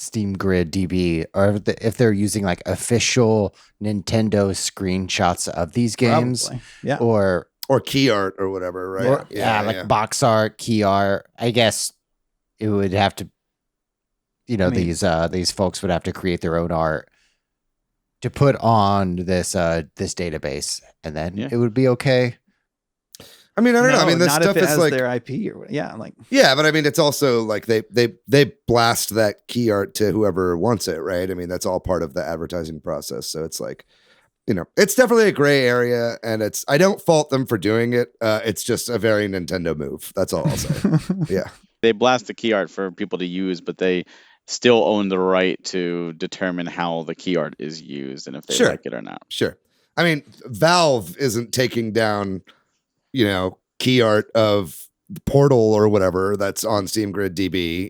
Steam Grid DB, or if they're using like official Nintendo screenshots of these games, Probably. Yeah. or key art or whatever, right? or box art, key art. I guess it would have to, these folks would have to create their own art to put on this database, and then it would be okay. I mean, I don't know. I mean, this not stuff if it is has like their IP or like. Yeah, but I mean, it's also like they blast that key art to whoever wants it, right? I mean, that's all part of the advertising process. So it's like, it's definitely a gray area, and I don't fault them for doing it. It's just a very Nintendo move. That's all I'll say. Yeah, they blast the key art for people to use, but they still own the right to determine how the key art is used and if they like it or not. Sure. I mean, Valve isn't taking down, key art of the Portal or whatever that's on Steam Grid DB,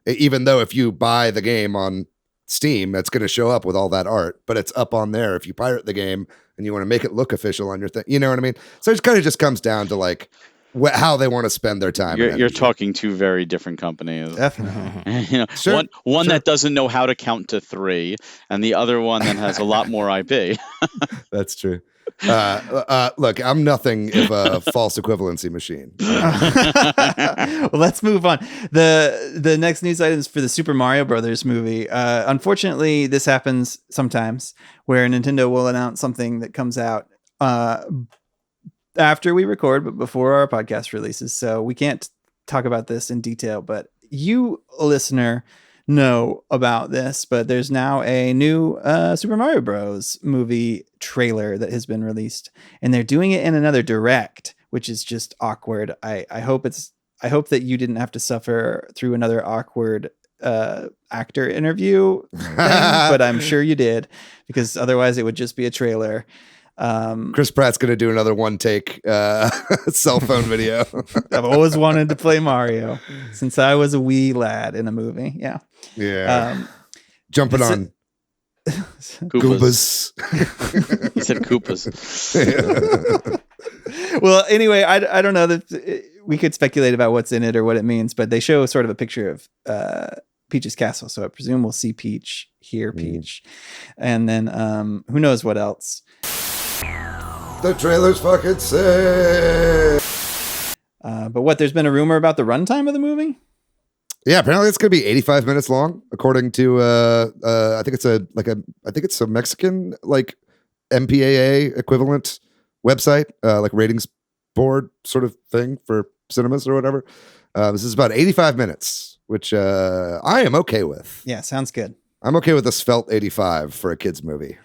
even though if you buy the game on Steam, it's going to show up with all that art, but it's up on there if you pirate the game and you want to make it look official on your thing. You know what I mean? So it kind of just comes down to like how they want to spend their time. You're talking two very different companies. Definitely. Sure. One that doesn't know how to count to 3, and the other one that has a lot more IP. That's true. Look, I'm nothing if a false equivalency machine. Well, let's move on. The next news item is for the Super Mario Brothers movie. Unfortunately, this happens sometimes where Nintendo will announce something that comes out after we record, but before our podcast releases. So we can't talk about this in detail, but you, listener, know about this, but there's now a new Super Mario Bros. Movie trailer that has been released, and they're doing it in another direct, which is just awkward. I hope that you didn't have to suffer through another awkward actor interview thing, but I'm sure you did, because otherwise it would just be a trailer. Chris Pratt's gonna do another one take cell phone video. I've always wanted to play Mario since I was a wee lad in a movie. Yeah. Jumping on Goombas. He said Koopas. Well, anyway, I don't know that we could speculate about what's in it or what it means, but they show sort of a picture of Peach's castle, so I presume we'll see Peach, hear Peach, and then who knows what else. The trailer's fucking sick. But there's been a rumor about the runtime of the movie? Yeah, apparently it's going to be 85 minutes long, according to I think it's a Mexican like MPAA equivalent website, like ratings board sort of thing for cinemas or whatever. This is about 85 minutes, which I am okay with. Yeah, sounds good. I'm okay with a svelte 85 for a kids movie.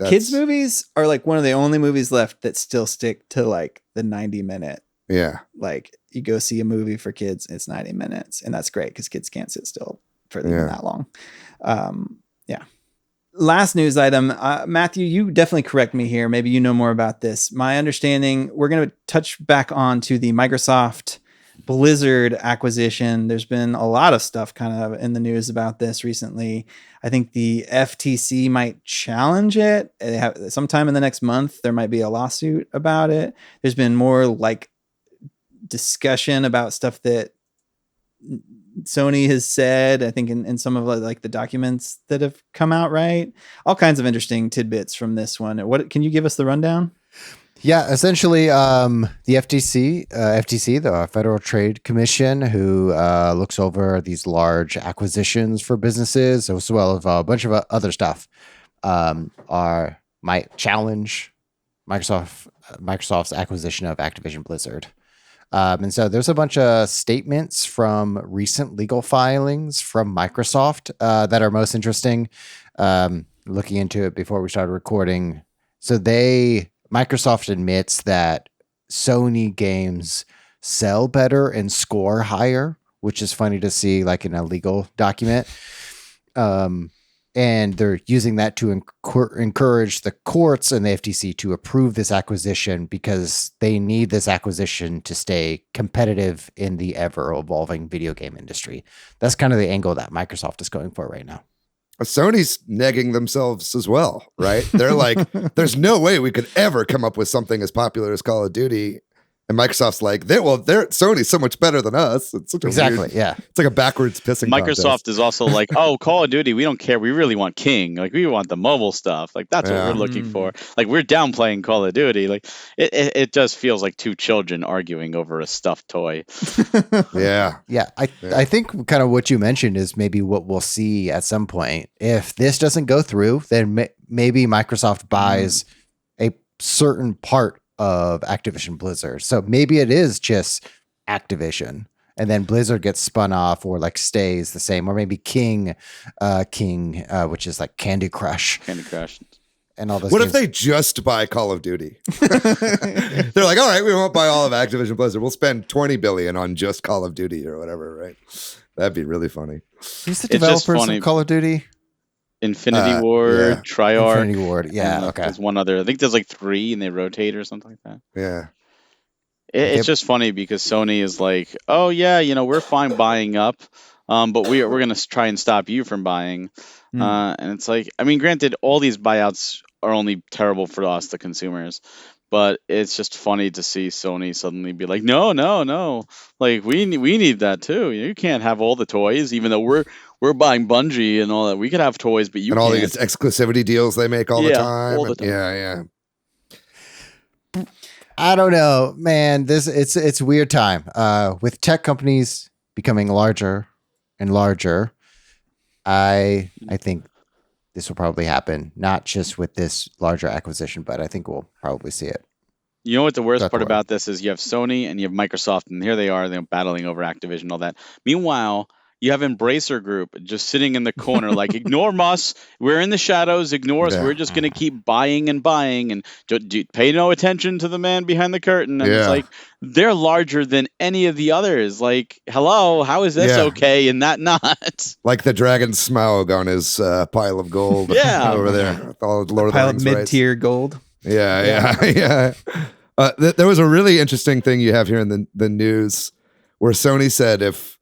Kids movies are like one of the only movies left that still stick to like the 90-minute. Yeah. Like you go see a movie for kids, it's 90 minutes, and that's great because kids can't sit still for even that long. Yeah. Last news item, Matthew, you definitely correct me here. Maybe you know more about this. My understanding, we're going to touch back on to the Microsoft Blizzard acquisition. There's been a lot of stuff kind of in the news about this recently. I think the FTC might challenge it. Sometime in the next month, there might be a lawsuit about it. There's been more like discussion about stuff that Sony has said, I think in some of like the documents that have come out, right? All kinds of interesting tidbits from this one. What can you give us the rundown? Yeah, essentially, the FTC, the Federal Trade Commission, who looks over these large acquisitions for businesses, as well as a bunch of other stuff, might challenge Microsoft's acquisition of Activision Blizzard. And so there's a bunch of statements from recent legal filings from Microsoft that are most interesting. Looking into it before we started recording, so Microsoft admits that Sony games sell better and score higher, which is funny to see like in a legal document. And they're using that to encourage the courts and the FTC to approve this acquisition because they need this acquisition to stay competitive in the ever-evolving video game industry. That's kind of the angle that Microsoft is going for right now. Sony's negging themselves as well, right? They're like, there's no way we could ever come up with something as popular as Call of Duty And Microsoft's like, they're Sony's so much better than us. It's such a Exactly. weird, Yeah. it's like a backwards pissing Microsoft contest. is also like, oh, Call of Duty, we don't care. We really want King. Like, we want the mobile stuff. Like, that's what Yeah. we're looking for. Like, we're downplaying Call of Duty. Like, it just feels like two children arguing over a stuffed toy. Yeah. Yeah, I think kind of what you mentioned is maybe what we'll see at some point. If this doesn't go through, then maybe Microsoft buys a certain part of Activision Blizzard. So maybe it is just Activision, and then Blizzard gets spun off or like stays the same, or maybe King, which is like Candy Crush. And all those. What games. if they just buy Call of Duty? They're like, all right, we won't buy all of Activision Blizzard. We'll spend $20 billion on just Call of Duty or whatever, right? That'd be really funny. Who's the developers of Call of Duty? Infinity Ward, Triarch. Infinity Ward, yeah, okay. There's one other. I think there's like 3 and they rotate or something like that. Yeah. It's just funny because Sony is like, oh yeah, we're fine buying up, but we're going to try and stop you from buying. And it's like, I mean, granted, all these buyouts are only terrible for us, the consumers, but it's just funny to see Sony suddenly be like, no, like we need that too. You can't have all the toys, even though we're buying Bungie and all that. We could have toys, but you and can't. all these exclusivity deals they make all the time. All the time. Yeah. I don't know, man. It's a weird time. With tech companies becoming larger and larger, I think this will probably happen, not just with this larger acquisition, but I think we'll probably see it. You know what the worst part about this is? You have Sony and you have Microsoft, and here they are, they're battling over Activision and all that. Meanwhile, you have Embracer Group just sitting in the corner, like, ignore us. We're in the shadows. Ignore us. Yeah. We're just going to keep buying and buying and pay no attention to the man behind the curtain. And it's like, they're larger than any of the others. Like, hello, how is this okay and that not? Like the dragon Smaug on his pile of gold over there. All the Lord pile of of the Rings mid-tier gold. Yeah. There was a really interesting thing you have here in the news where Sony said if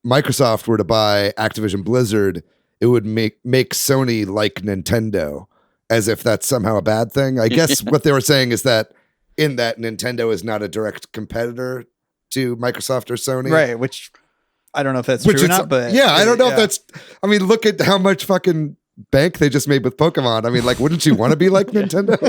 Microsoft were to buy Activision Blizzard, it would make Sony like Nintendo, as if that's somehow a bad thing. I guess what they were saying is that Nintendo is not a direct competitor to Microsoft or Sony. Right, which I don't know if that's true or not, but I don't know if that's, I mean, look at how much fucking bank they just made with Pokemon. I mean, like, wouldn't you want to be like Nintendo?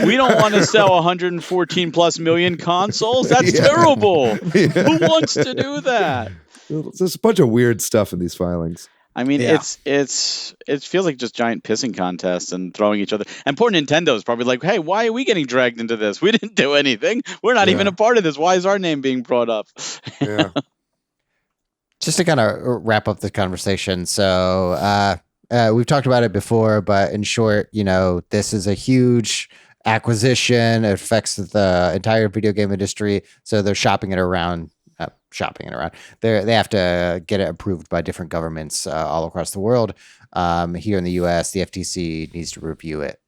we don't want to sell 114 plus million consoles. That's terrible. Who wants to do that? There's a bunch of weird stuff in these filings. I mean, it feels like just giant pissing contests and throwing each other. And poor Nintendo is probably like, hey, why are we getting dragged into this? We didn't do anything. We're not even a part of this. Why is our name being brought up? Yeah. Just to kind of wrap up the conversation. So, we've talked about it before, but in short, this is a huge acquisition. It affects the entire video game industry. So they're shopping it around. They have to get it approved by different governments all across the world. Here in the U.S., the FTC needs to review it.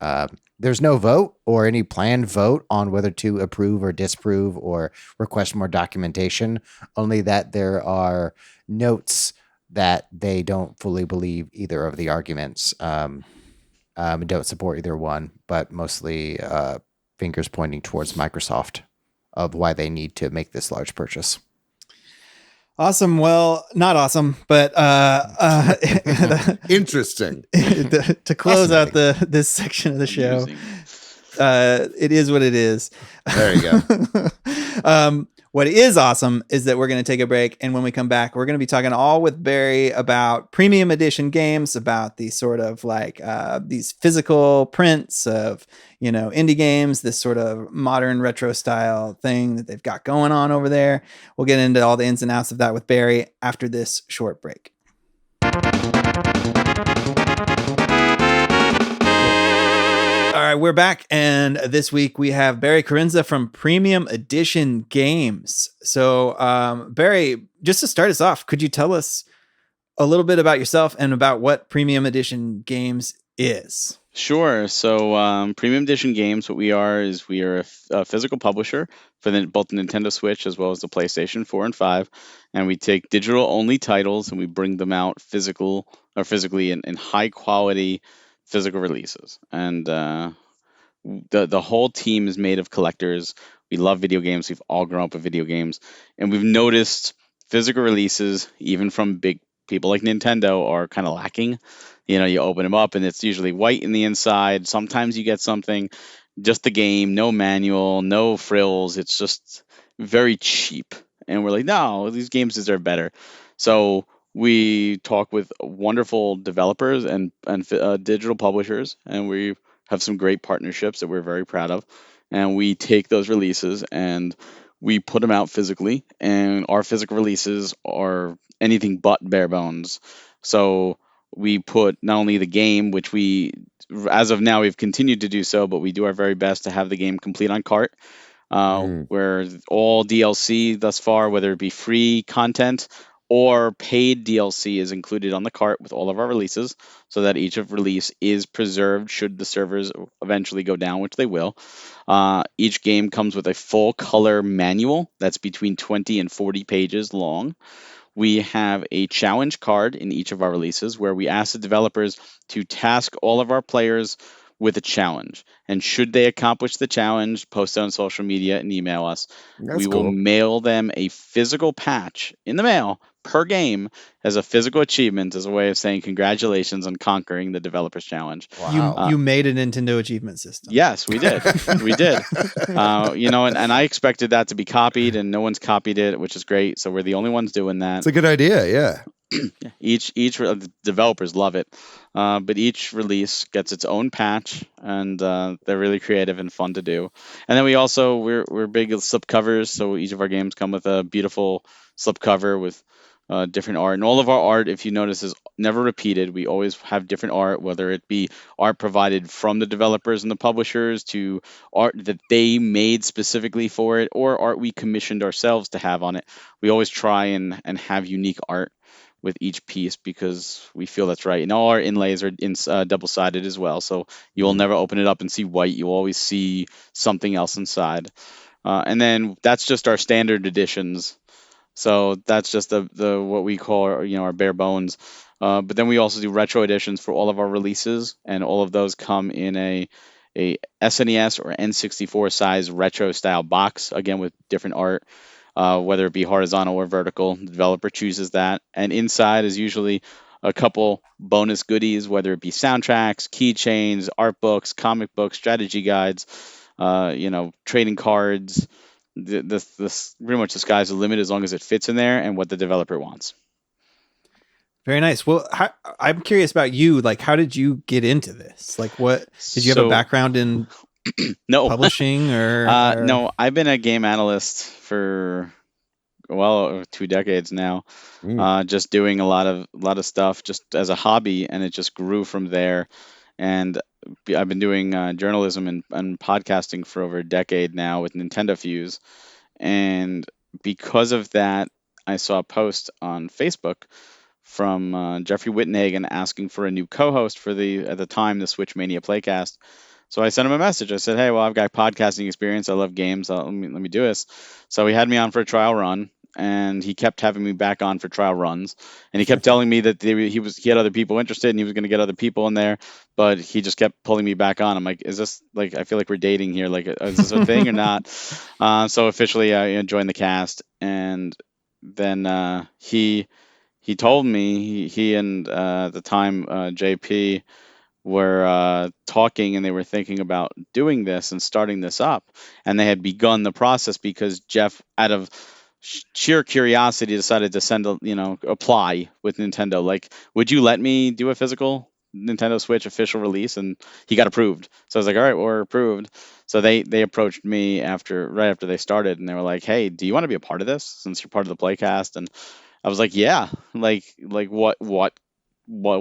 There's no vote or any planned vote on whether to approve or disapprove or request more documentation. Only that there are notes that they don't fully believe either of the arguments, don't support either one, but mostly fingers pointing towards Microsoft of why they need to make this large purchase. Awesome. Well, not awesome, but interesting. To close out this section of the show, it is what it is. There you go. What is awesome is that we're going to take a break, and when we come back, we're going to be talking all with Barry about premium edition games, about these sort of like these physical prints of indie games, this sort of modern retro style thing that they've got going on over there. We'll get into all the ins and outs of that with Barry after this short break. All right, we're back, and this week we have Barry Carenza from Premium Edition Games. So, Barry, just to start us off, could you tell us a little bit about yourself and about what Premium Edition Games is? Sure. So, Premium Edition Games, what we are is we are a physical publisher for both the Nintendo Switch as well as the PlayStation 4 and 5, and we take digital-only titles and we bring them out physically in high-quality physical releases. And the whole team is made of collectors. We love video games. We've all grown up with video games, and we've noticed physical releases, even from big people like Nintendo, are kind of lacking. You open them up and it's usually white in the inside. Sometimes you get something, just the game, no manual, no frills. It's just very cheap. And we're like, no, these games deserve better. So we talk with wonderful developers and digital publishers, and we have some great partnerships that we're very proud of. And we take those releases and we put them out physically, and our physical releases are anything but bare bones. So we put not only the game, which we, as of now, we've continued to do so, but we do our very best to have the game complete on cart, where all DLC thus far, whether it be free content or paid DLC, is included on the cart with all of our releases, so that each of release is preserved should the servers eventually go down, which they will. Each game comes with a full color manual that's between 20 and 40 pages long. We have a challenge card in each of our releases where we ask the developers to task all of our players with a challenge. And should they accomplish the challenge, post it on social media and email us. That's We will cool. mail them a physical patch in the mail per game as a physical achievement, as a way of saying congratulations on conquering the developer's challenge. Wow. You made a Nintendo achievement system. Yes, we did. We did. And I expected that to be copied, and no one's copied it, which is great. So we're the only ones doing that. It's a good idea. Yeah. Each the developers love it, but each release gets its own patch, and they're really creative and fun to do. And then we're big with slip covers, so each of our games come with a beautiful slip cover with different art. And all of our art, if you notice, is never repeated. We always have different art, whether it be art provided from the developers and the publishers, to art that they made specifically for it, or art we commissioned ourselves to have on it. We always try and have unique art with each piece, because we feel that's right. And all our inlays are double-sided as well, so you will never open it up and see white. You'll always see something else inside. And then that's just our standard editions. So that's just the what we call our bare bones. But then we also do retro editions for all of our releases, and all of those come in a SNES or N64 size retro style box, again with different art. Whether it be horizontal or vertical, the developer chooses that. And inside is usually a couple bonus goodies, whether it be soundtracks, keychains, art books, comic books, strategy guides, trading cards. This pretty much the sky's the limit as long as it fits in there and what the developer wants. Very nice. Well, I'm curious about you. Like, how did you get into this? Like, what did you have a background in? No. Publishing or no, I've been a game analyst for 2 decades now. Just doing a lot of stuff just as a hobby, and it just grew from there. And I've been doing journalism and podcasting for over a decade now with Nintendo Fuse. And because of that, I saw a post on Facebook from Jeffrey Wittenhagen asking for a new co-host for at the time, the Switch Mania Playcast. So I sent him a message. I said, hey, well, I've got podcasting experience. I love games. Let me do this. So he had me on for a trial run, and he kept having me back on for trial runs. And he kept telling me that he had other people interested, and he was going to get other people in there, but he just kept pulling me back on. I'm like, is this I feel like we're dating here. Like, is this a thing or not? So officially I joined the cast, and then he told me he and at the time JP were talking, and they were thinking about doing this and starting this up, and they had begun the process because Jeff, out of sheer curiosity, decided to apply with Nintendo. Like, would you let me do a physical Nintendo Switch official release? And he got approved. So I was like, all right, we're approved. So they approached me right after they started, and they were like, hey, do you want to be a part of this since you're part of the Playcast? And I was like, yeah, like what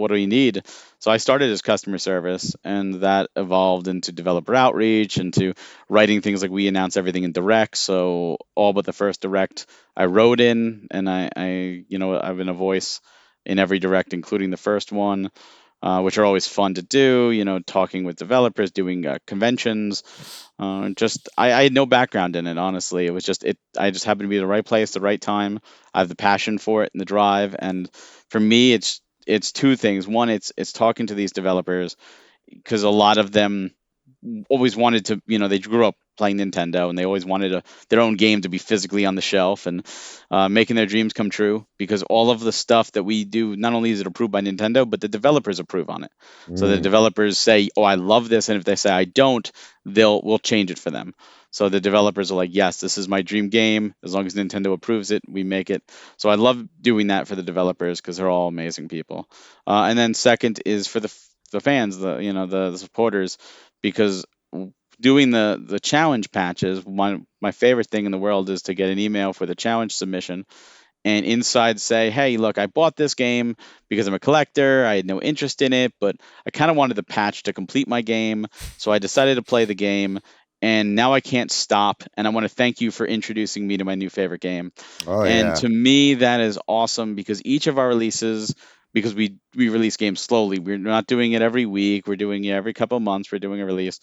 do we need? So I started as customer service, and that evolved into developer outreach, into writing things like we announce everything in direct. So all but the first direct I wrote in, and I've been a voice in every direct, including the first one, which are always fun to do, talking with developers, doing conventions. I had no background in it, honestly. It was I just happened to be the right place, the right time. I have the passion for it and the drive. And for me, it's two things. One, it's talking to these developers, because a lot of them always wanted to, they grew up playing Nintendo, and they always wanted their own game to be physically on the shelf, and making their dreams come true, because all of the stuff that we do, not only is it approved by Nintendo, but the developers approve on it. So the developers say, oh, I love this, and if they say I don't, we'll change it for them. So the developers are like, yes, this is my dream game. As long as Nintendo approves it, we make it. So I love doing that for the developers, because they're all amazing people. And then second is for the fans, the supporters, because doing the challenge patches, my favorite thing in the world is to get an email for the challenge submission, and inside say, hey, look, I bought this game because I'm a collector. I had no interest in it, but I kind of wanted the patch to complete my game, so I decided to play the game, and now I can't stop, and I want to thank you for introducing me to my new favorite game. And to me, that is awesome, because each of our releases, because we release games slowly. We're not doing it every week. We're doing it every couple of months. We're doing a release.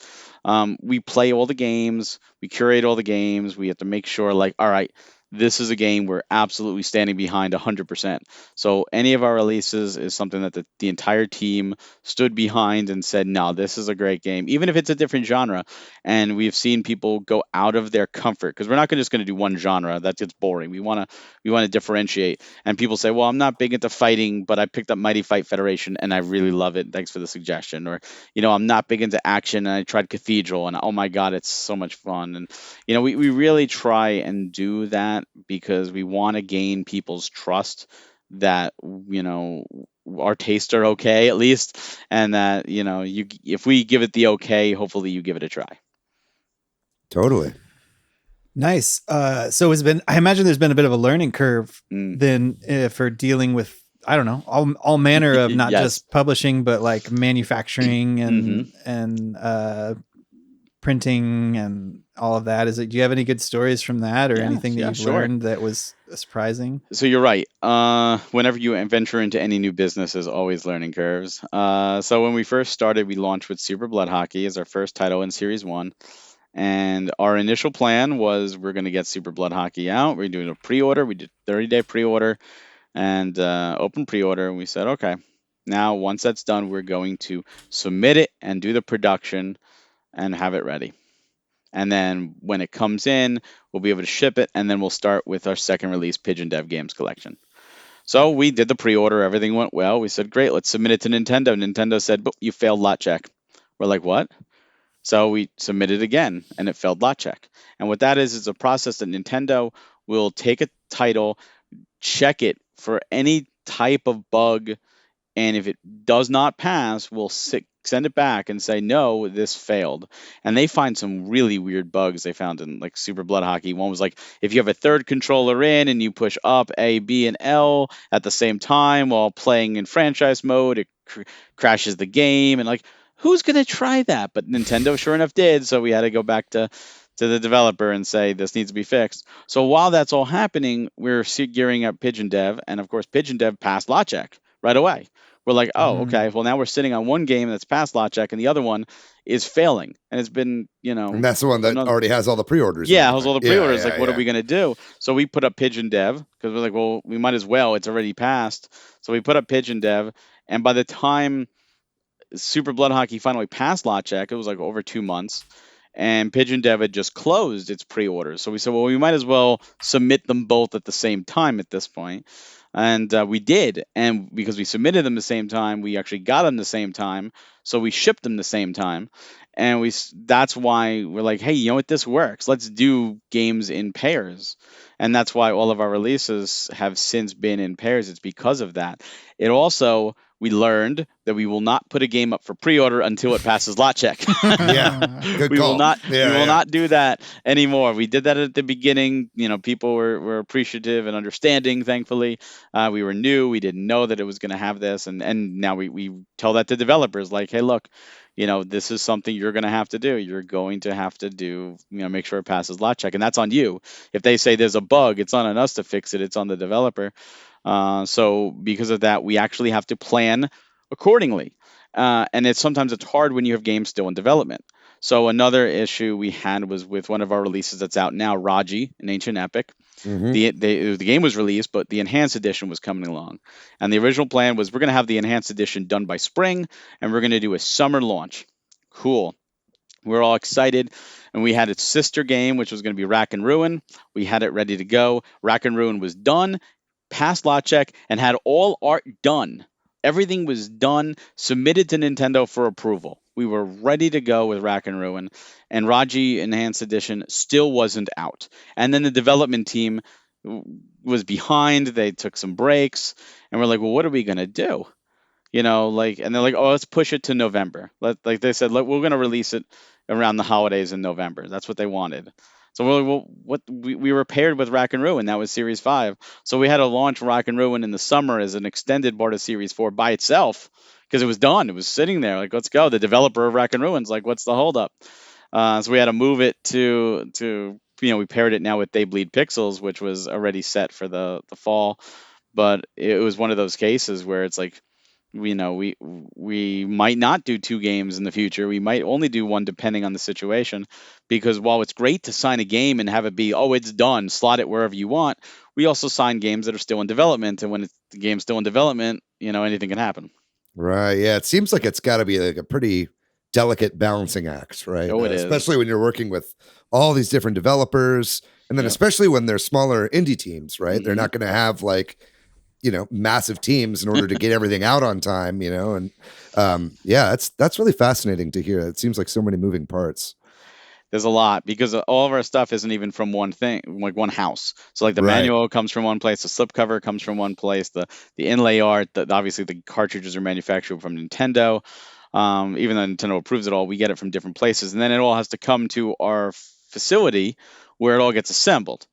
We play all the games. We curate all the games. We have to make sure, like, all right, this is a game we're absolutely standing behind 100%. So any of our releases is something that the entire team stood behind and said, no, this is a great game, even if it's a different genre. And we've seen people go out of their comfort, because we're not just going to do one genre. That gets boring. We want to differentiate. And people say, well, I'm not big into fighting, but I picked up Mighty Fight Federation and I really love it. Thanks for the suggestion. Or, I'm not big into action and I tried Cathedral and oh my God, it's so much fun. And, we really try and do that, because we want to gain people's trust that, our tastes are okay, at least, and that, if we give it the okay, hopefully you give it a try. Totally. Nice. So I imagine there's been a bit of a learning curve then for dealing with, I don't know, all manner of not Yes. just publishing, but like manufacturing and printing and all of that. Do you have any good stories from that, or anything that you've learned that was surprising? So you're right. Whenever you venture into any new business, there's always learning curves. So when we first started, we launched with Super Blood Hockey as our first title in Series 1. And our initial plan was we're going to get Super Blood Hockey out. We're doing a pre-order. We did 30-day pre-order and open pre-order. And we said, okay, now once that's done, we're going to submit it and do the production and have it ready. And then when it comes in, we'll be able to ship it, and then we'll start with our second release, Pigeon Dev Games Collection. So we did the pre-order. Everything went well. We said, great, let's submit it to Nintendo. Nintendo said, but you failed lot check. We're like, what? So we submitted again, and it failed lot check. And what that is a process that Nintendo will take a title, check it for any type of bug, and if it does not pass, we'll send it back and say, no, this failed. And they find some really weird bugs they found in like Super Blood Hockey. One was like, if you have a third controller in and you push up A, B, and L at the same time while playing in franchise mode, it crashes the game. And like, who's going to try that? But Nintendo sure enough did. So we had to go back to the developer and say, this needs to be fixed. So while that's all happening, we're gearing up Pigeon Dev. And of course, Pigeon Dev passed lot check right away. We're like, oh, okay. Well, now we're sitting on one game that's passed lot check, and the other one is failing, and it's been, and that's the one that already has all the pre-orders. Yeah, it has all the pre-orders. What are we gonna do? So we put up Pigeon Dev, because we're like, well, we might as well. It's already passed. So we put up Pigeon Dev, and by the time Super Blood Hockey finally passed lot check, it was like over 2 months, and Pigeon Dev had just closed its pre-orders. So we said, well, we might as well submit them both at the same time at this point. And we did. And because we submitted them the same time, we actually got them the same time. So we shipped them the same time. And that's why we're like, hey, you know what? This works. Let's do games in pairs. And that's why all of our releases have since been in pairs. It's because of that. It also, we learned that we will not put a game up for pre-order until it passes lot check. Good we call. will not do that anymore. We did that at the beginning. People were appreciative and understanding, thankfully. We were new. We didn't know that it was going to have this. And now we tell that to developers, like, hey, look, this is something you're going to have to do. You're going to have to do, make sure it passes lot check. And that's on you. If they say there's a bug, it's not on us to fix it. It's on the developer. So because of that, we actually have to plan accordingly. And sometimes it's hard when you have games still in development. So another issue we had was with one of our releases that's out now, Raji, an Ancient Epic. The game was released, but the Enhanced Edition was coming along. And the original plan was we're going to have the Enhanced Edition done by spring, and we're going to do a summer launch. Cool. We were all excited, and we had its sister game, which was going to be Rack and Ruin. We had it ready to go. Rack and Ruin was done, passed lot check, and had all art done. Everything was done, submitted to Nintendo for approval. We were ready to go with Rack and Ruin, and Raji Enhanced Edition still wasn't out. And then the development team was behind. They took some breaks, and we're like, well, what are we going to do? And they're like, oh, let's push it to November. Like they said, we're going to release it around the holidays in November. That's what they wanted. So we're like, well, we were paired with Rack and Ruin. That was Series 5. So we had to launch Rack and Ruin in the summer as an extended part of Series 4 by itself because it was done. It was sitting there. Like, let's go. The developer of Rack and Ruin's like, what's the holdup? So we had to move it to we paired it now with They Bleed Pixels, which was already set for the fall. But it was one of those cases where it's like, we might not do 2 games in the future. We might only do 1 depending on the situation, because while it's great to sign a game and have it be, oh, it's done, slot it wherever you want, we also sign games that are still in development. And when the game's still in development, anything can happen. Right. Yeah. It seems like it's got to be like a pretty delicate balancing act, right? Oh, it is. Especially when you're working with all these different developers. And then especially when they're smaller indie teams, right? Mm-hmm. They're not going to have like, massive teams in order to get everything out on time, and that's really fascinating to hear. It seems like so many moving parts. There's a lot, because all of our stuff isn't even from one thing, like one house. So like the manual comes from one place, the slipcover comes from one place, the inlay art, obviously the cartridges are manufactured from Nintendo. Even though Nintendo approves it all, we get it from different places. And then it all has to come to our facility where it all gets assembled.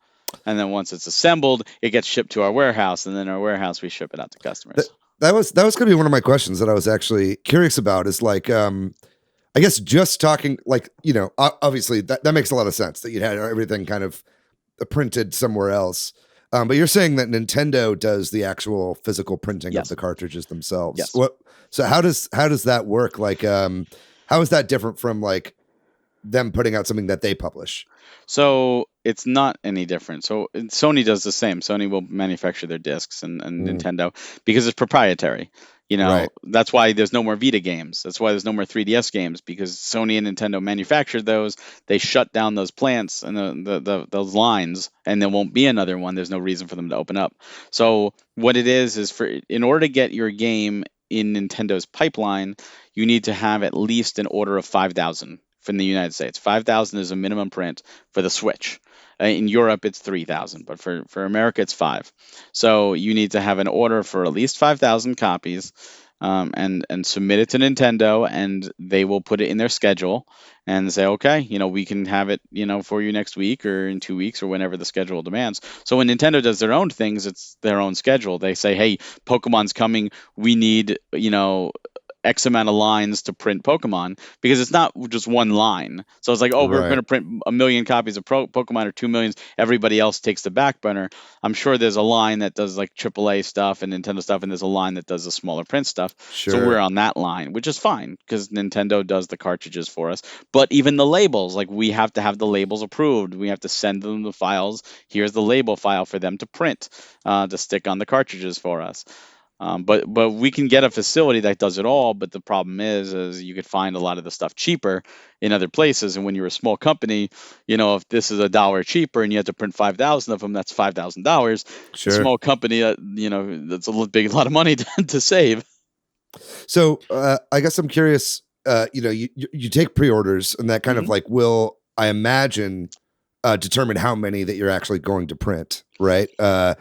And then once it's assembled, it gets shipped to our warehouse, and then our warehouse, we ship it out to customers. That was going to be one of my questions that I was actually curious about, is like, I guess just talking like, obviously that makes a lot of sense that you'd had everything kind of printed somewhere else. But you're saying that Nintendo does the actual physical printing of the cartridges themselves. Yes. So how does that work? Like, how is that different from like them putting out something that they publish? So it's not any different. So Sony does the same. Sony will manufacture their discs, and Nintendo, because it's proprietary. That's why there's no more Vita games. That's why there's no more 3DS games, because Sony and Nintendo manufactured those. They shut down those plants and those lines, and there won't be another one. There's no reason for them to open up. So what it is in order to get your game in Nintendo's pipeline, you need to have at least an order of 5,000 from the United States. 5,000 is a minimum print for the Switch. In Europe, it's 3,000, but for America, it's 5. So you need to have an order for at least 5,000 copies, and submit it to Nintendo, and they will put it in their schedule and say, okay, we can have it, for you next week or in 2 weeks or whenever the schedule demands. So when Nintendo does their own things, it's their own schedule. They say, hey, Pokemon's coming. We need, X amount of lines to print Pokemon, because it's not just one line. So it's like, oh, we're going to print 1 million copies of Pokemon or 2 million. Everybody else takes the back burner. I'm sure there's a line that does like AAA stuff and Nintendo stuff, and there's a line that does the smaller print stuff. Sure. So we're on that line, which is fine because Nintendo does the cartridges for us. But even the labels, like we have to have the labels approved. We have to send them the files. Here's the label file for them to print, to stick on the cartridges for us. But we can get a facility that does it all. But the problem is you could find a lot of the stuff cheaper in other places. And when you're a small company, if this is $1 cheaper and you have to print 5,000 of them, that's $5,000. Sure. A small company, that's a lot of money to save. So I guess I'm curious. You take pre-orders, and that kind of like will, I imagine, determine how many that you're actually going to print, right? Or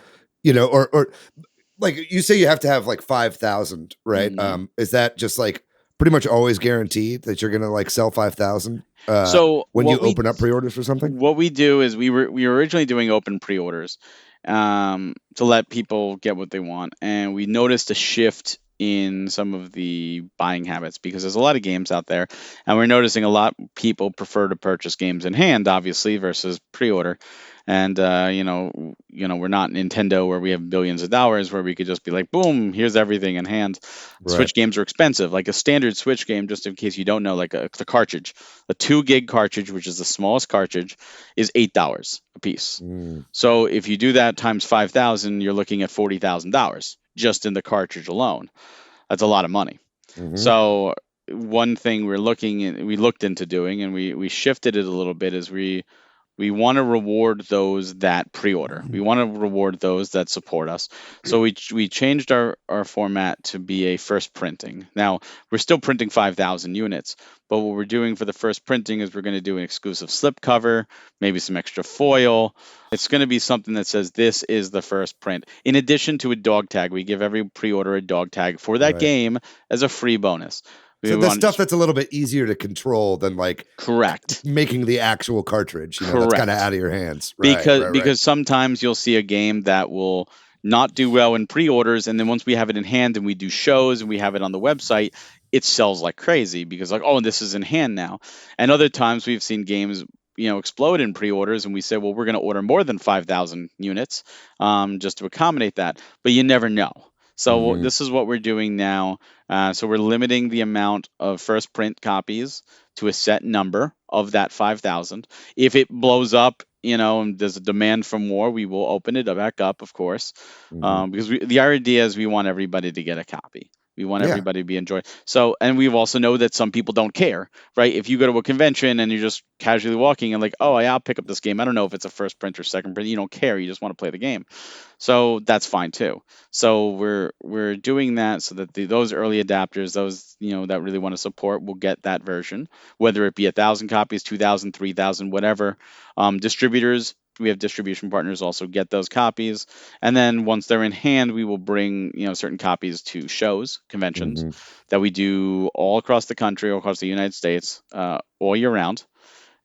like you say you have to have like 5,000, right? Mm-hmm. Is that just like pretty much always guaranteed that you're going to like sell 5,000? So when you open up pre-orders for something? What we do is we were originally doing open pre-orders to let people get what they want. And we noticed a shift in some of the buying habits, because there's a lot of games out there, and we're noticing a lot of people prefer to purchase games in hand, obviously, versus pre-order. And we're not Nintendo where we have billions of dollars where we could just be like, boom, here's everything in hand. Right. Switch games are expensive. Like a standard Switch game, just in case you don't know, like the cartridge, a 2 gig cartridge, which is the smallest cartridge, is $8 a piece. So if you do that times 5,000, you're looking at $40,000 just in the cartridge alone. That's a lot of money. Mm-hmm. So one thing we looked into doing, and we shifted it a little bit, is we want to reward those that pre-order. We want to reward those that support us. So we changed our format to be a first printing. Now, we're still printing 5,000 units, but what we're doing for the first printing is we're going to do an exclusive slipcover, maybe some extra foil. It's going to be something that says this is the first print. In addition to a dog tag, we give every pre-order a dog tag for that Right. game as a free bonus. So the stuff that's a little bit easier to control than like correct making the actual cartridge, you know, that's kind of out of your hands. Because sometimes you'll see a game that will not do well in pre-orders, and then once we have it in hand and we do shows and we have it on the website, it sells like crazy because like, oh, this is in hand now. And other times we've seen games, you know, explode in pre-orders, and we say, well, we're going to order more than 5,000 units just to accommodate that, but you never know. So this is what we're doing now. So we're limiting the amount of first print copies to a set number of that 5,000. If it blows up, you know, and there's a demand for more, we will open it back up, of course, because the idea is we want everybody to get a copy. We want everybody to be enjoying. So, and we also know that some people don't care, right? If you go to a convention and you're just casually walking and like, oh, yeah, I'll pick up this game. I don't know if it's a first print or second print. You don't care. You just want to play the game. So that's fine too. So we're doing that so that those early adapters, those, you know, that really want to support, will get that version, whether it be 1,000 copies, 2,000, 3,000, whatever. Distributors, we have distribution partners also get those copies, and then once they're in hand, we will bring, you know, certain copies to shows, conventions that we do all across the country, all across the United States, all year round,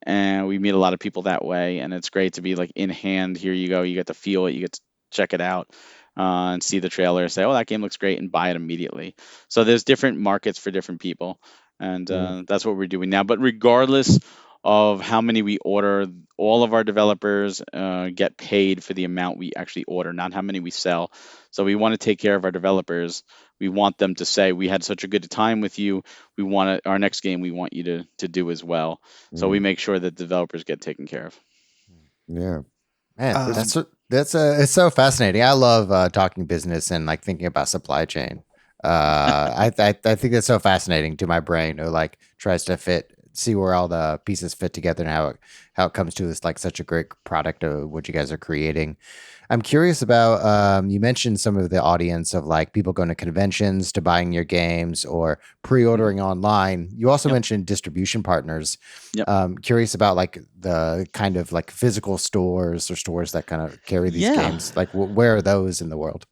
and we meet a lot of people that way, and it's great to be like in hand. Here you go, you get to feel it, you get to check it out, and see the trailer, say, oh, that game looks great, and buy it immediately. So there's different markets for different people, and that's what we're doing now. But regardless of how many we order, all of our developers get paid for the amount we actually order, not how many we sell. So we want to take care of our developers. We want them to say, we had such a good time with you. We want our next game, we want you to do as well. So we make sure that developers get taken care of. Yeah. Man, it's so fascinating. I love talking business and like thinking about supply chain. I think that's so fascinating to my brain, who like tries to see where all the pieces fit together and how it comes to this like such a great product of what you guys are creating. I'm curious about you mentioned some of the audience of like people going to conventions to buying your games or pre-ordering online. You also mentioned distribution partners. Curious about like the kind of like physical stores or stores that kind of carry these games. Like where are those in the world?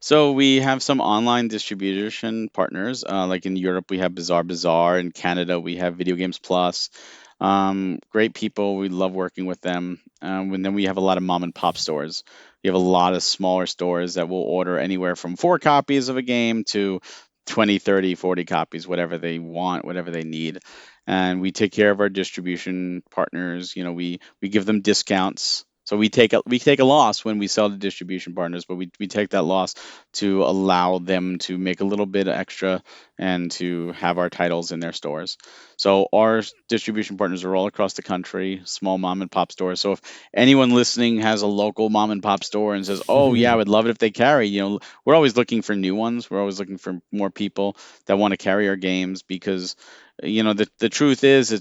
So we have some online distribution partners. Like in Europe, we have Bazaar. In Canada, we have Video Games Plus. Great people. We love working with them. And then we have a lot of mom and pop stores. We have a lot of smaller stores that will order anywhere from 4 copies of a game to 20, 30, 40 copies, whatever they want, whatever they need. And we take care of our distribution partners. You know, we give them discounts. So we take a loss when we sell to distribution partners, but we take that loss to allow them to make a little bit extra and to have our titles in their stores. So our distribution partners are all across the country, small mom and pop stores. So if anyone listening has a local mom and pop store and says, oh yeah, I would love it if they carry, you know, we're always looking for new ones. We're always looking for more people that want to carry our games because, you know, the truth is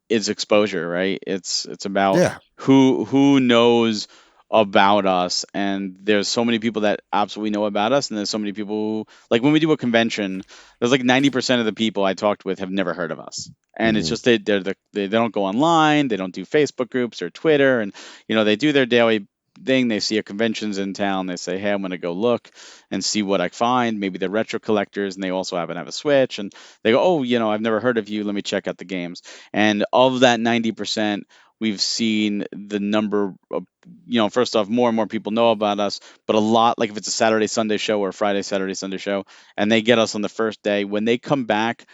it's exposure, right? It's about who knows about us, and there's so many people that absolutely know about us, and there's so many people who, like when we do a convention, there's like 90% of the people I talked with have never heard of us, and it's just they don't go online, they don't do Facebook groups or Twitter, and you know they do their daily thing. They see a convention's in town, they say, hey, I'm gonna go look and see what I find. Maybe they're retro collectors and they also happen to have a Switch, and they go, oh, you know, I've never heard of you, let me check out the games. And of that 90%, we've seen the number of, you know, first off, more and more people know about us, but a lot, like if it's a Saturday Sunday show or a Friday Saturday Sunday show and they get us on the first day, when they come back,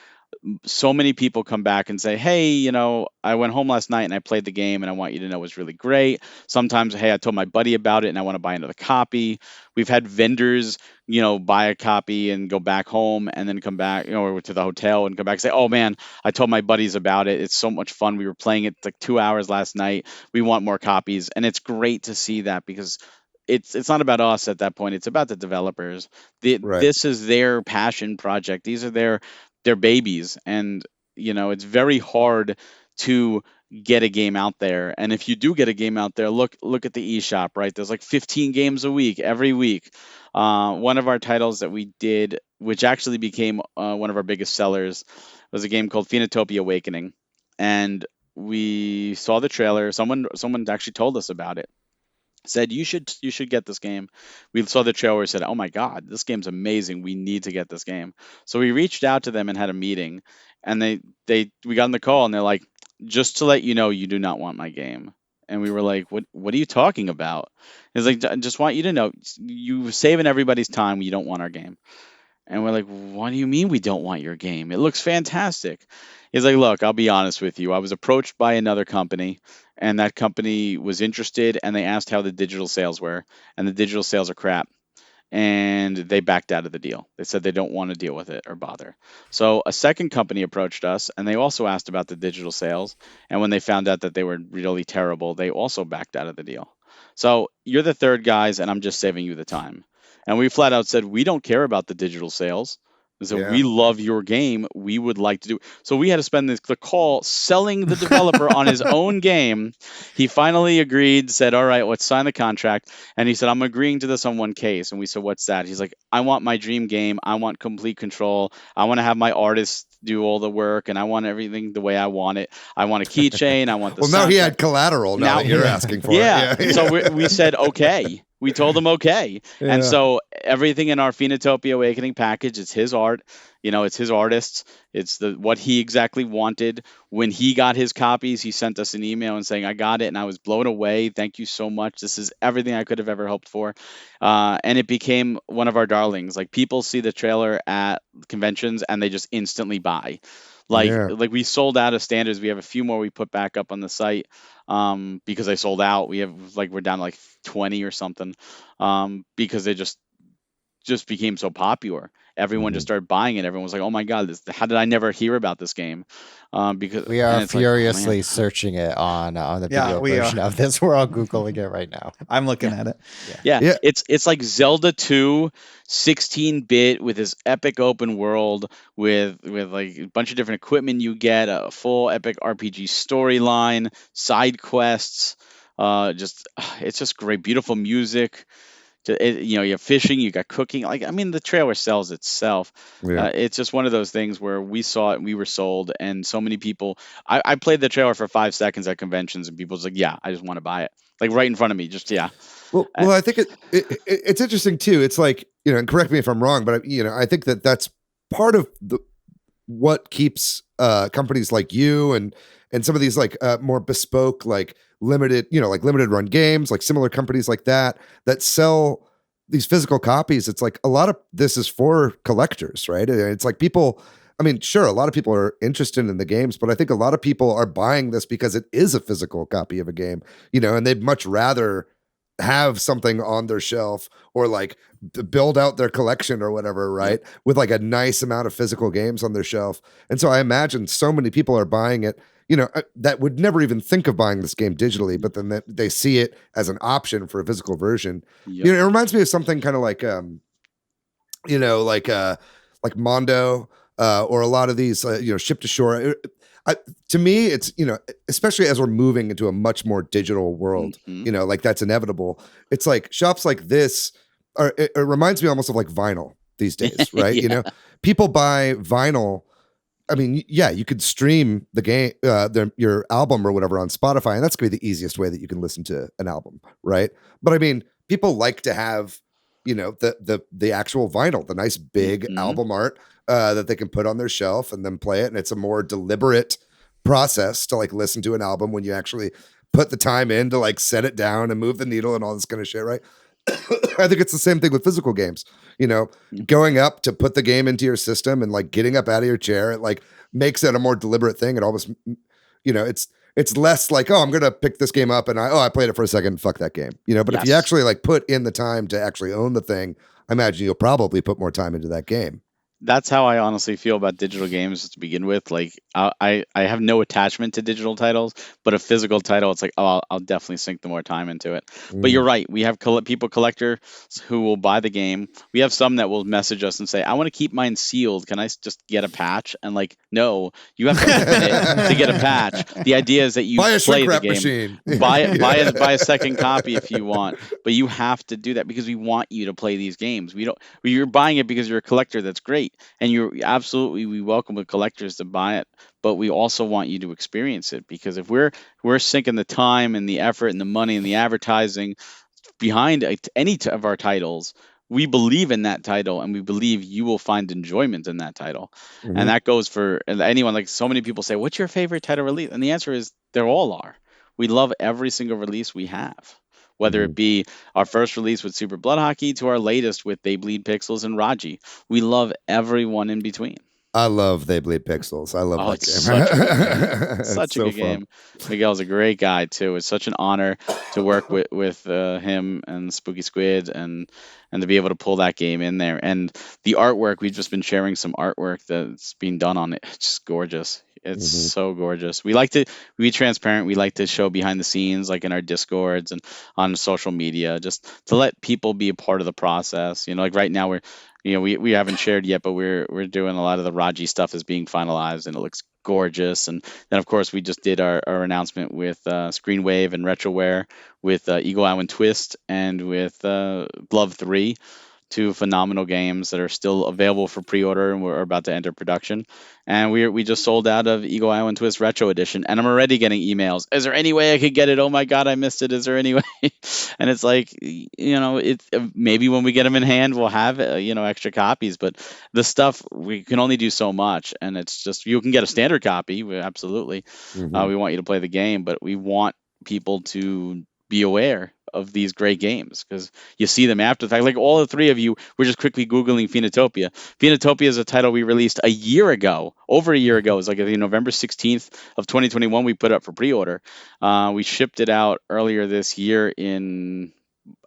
so many people come back and say, hey, you know, I went home last night and I played the game and I want you to know it was really great. Sometimes, hey, I told my buddy about it and I want to buy another copy. We've had vendors, you know, buy a copy and go back home and then come back, you know, or to the hotel and come back and say, oh man, I told my buddies about it. It's so much fun. We were playing it like 2 hours last night. We want more copies. And it's great to see that because it's not about us at that point. It's about the developers. This is their passion project. These are their they're babies, and it's very hard to get a game out there. And if you do get a game out there, look at the eShop, right? There's like 15 games a week, every week. One of our titles that we did, which actually became one of our biggest sellers, was a game called Phoenotopia Awakening. And we saw the trailer. Someone actually told us about it. Said you should get this game. We saw the trailer. Said, "Oh my God, this game's amazing. We need to get this game." So we reached out to them and had a meeting. And we got on the call, and they're like, "Just to let you know, you do not want my game." And we were like, "What are you talking about?" It's like, "I just want you to know, you're saving everybody's time. You don't want our game." And we're like, "What do you mean we don't want your game? It looks fantastic." He's like, "Look, I'll be honest with you. I was approached by another company, and that company was interested, and they asked how the digital sales were, and the digital sales are crap. And they backed out of the deal. They said they don't want to deal with it or bother." So a second company approached us, and they also asked about the digital sales. And when they found out that they were really terrible, they also backed out of the deal. So you're the third guys, and I'm just saving you the time. And we flat out said, we don't care about the digital sales. So we love your game. We would like to do. So we had to spend the call selling the developer on his own game. He finally agreed, said, "All right, let's sign the contract." And he said, "I'm agreeing to this on one case." And we said, "What's that?" He's like, "I want my dream game. I want complete control. I want to have my artists do all the work, and I want everything the way I want it. I want a keychain. I want the Well, now he had collateral now that you're asking for yeah. it. Yeah. So we said, okay. We told him okay. Yeah. And so everything in our Phoenotopia Awakening package, it's his art. It's his artists. It's what he exactly wanted. When he got his copies, he sent us an email and saying, "I got it, and I was blown away. Thank you so much. This is everything I could have ever hoped for." And it became one of our darlings. Like, people see the trailer at conventions and they just instantly buy. Like we sold out of standards. We have a few more we put back up on the site because they sold out. We're down to like 20 or something because they just became so popular. Everyone just started buying it. Everyone was like, "Oh my God, how did I never hear about this game?" Because we are furiously searching it on the video version of this. We're all Googling it right now. I'm looking at it. Yeah. It's like Zelda 2, 16-bit with this epic open world with like a bunch of different equipment. You get a full epic RPG storyline, side quests. It's just great, beautiful music. You have fishing, you got cooking. The trailer sells itself. It's just one of those things where we saw it and we were sold. And so many people, I played the trailer for 5 seconds at conventions, and people was like, "Yeah, I just want to buy it." Like right in front of me, just yeah. Well, I think it's interesting too. It's like, and correct me if I'm wrong, but I think that's part of what keeps companies like you and some of these like more bespoke, like limited run games, like similar companies like that sell these physical copies. It's like a lot of this is for collectors, right? It's like people, sure, a lot of people are interested in the games, but I think a lot of people are buying this because it is a physical copy of a game, and they'd much rather have something on their shelf or like build out their collection or whatever, right? With like a nice amount of physical games on their shelf. And so I imagine so many people are buying it, that would never even think of buying this game digitally, but then they see it as an option for a physical version. It reminds me of something kind of like, like Mondo, or a lot of these, ship to shore. To me, it's, especially as we're moving into a much more digital world, like that's inevitable. It's like shops like this it reminds me almost of like vinyl these days, right? People buy vinyl. You could stream the game, your album or whatever on Spotify, and that's gonna be the easiest way that you can listen to an album, right? But people like to have, the actual vinyl, the nice big album art that they can put on their shelf and then play it, and it's a more deliberate process to like listen to an album when you actually put the time in to like set it down and move the needle and all this kind of shit, right? I think it's the same thing with physical games. Going up to put the game into your system and like getting up out of your chair, it like makes it a more deliberate thing. It almost, it's less like, oh, I'm gonna pick this game up and I played it for a second, fuck that game. But if you actually like put in the time to actually own the thing, I imagine you'll probably put more time into that game. that's how I honestly feel about digital games to begin with. Like I have no attachment to digital titles, but a physical title, it's like, oh, I'll definitely sink the more time into it. But you're right. We have collectors who will buy the game. We have some that will message us and say, I want to keep mine sealed. Can I just get a patch? And like, no, you have to open it to get a patch. The idea is that you buy a play shrink the wrap game. machine. Buy a second copy if you want, but you have to do that because we want you to play these games. You're buying it because you're a collector. That's great, and we welcome the collectors to buy it, but we also want you to experience it, because if we're sinking the time and the effort and the money and the advertising behind any of our titles, we believe in that title and we believe you will find enjoyment in that title. And that goes for anyone. Like, so many people say, what's your favorite title release? And the answer is they all are. We love every single release we have, whether it be our first release with Super Blood Hockey to our latest with They Bleed Pixels and Raji. We love everyone in between. I love They Bleed Pixels. I love that game. Such a good game. Such a so good game. Miguel's a great guy too. It's such an honor to work with him and Spooky Squid and to be able to pull that game in there. And the artwork, we've just been sharing some artwork that's being done on it. It's just gorgeous. It's so gorgeous. We like to be transparent. We like to show behind the scenes, like in our Discords and on social media, just to let people be a part of the process. You know, like right now we haven't shared yet, but we're doing a lot of the Raji stuff is being finalized and it looks gorgeous. And then of course we just did our announcement with Screenwave and Retroware, with Eagle Eye and Twist, and with Glove 3. Two phenomenal games that are still available for pre-order, and we're about to enter production. And we just sold out of Eagle Eye and Twist Retro Edition, and I'm already getting emails. Is there any way I could get it? Oh my God, I missed it. Is there any way? And it's like, it's maybe when we get them in hand, we'll have extra copies. But the stuff, we can only do so much, and it's just, you can get a standard copy. Absolutely, we want you to play the game, but we want people to be aware of these great games, because you see them after the fact. Like all the three of you were just quickly Googling Phoenotopia. Phoenotopia is a title we released over a year ago. It was like November 16th of 2021 we put up for pre-order. We shipped it out earlier this year in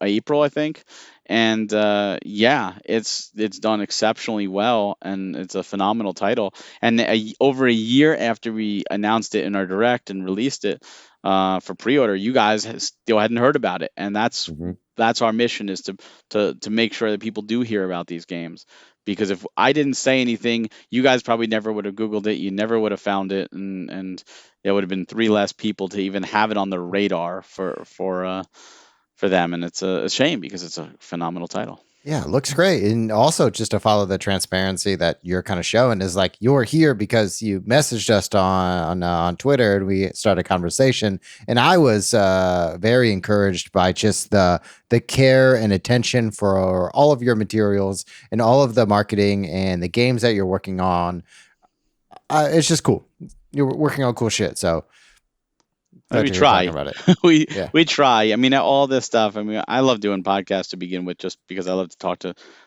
April, I think. And it's done exceptionally well, and it's a phenomenal title. And over a year after we announced it in our direct and released it for pre-order, you guys still hadn't heard about it, and that's our mission, is to make sure that people do hear about these games. Because if I didn't say anything, you guys probably never would have Googled it. You never would have found it, and it would have been 3 less people to even have it on the radar for them. And it's a shame, because it's a phenomenal title. Yeah, it looks great. And also, just to follow the transparency that you're kind of showing, is like, you're here because you messaged us on Twitter and we started a conversation. And I was very encouraged by just the care and attention for all of your materials and all of the marketing and the games that you're working on. It's just cool. You're working on cool shit. So we try. About it. We try. I mean, all this stuff. I mean, I love doing podcasts to begin with, just because I love to talk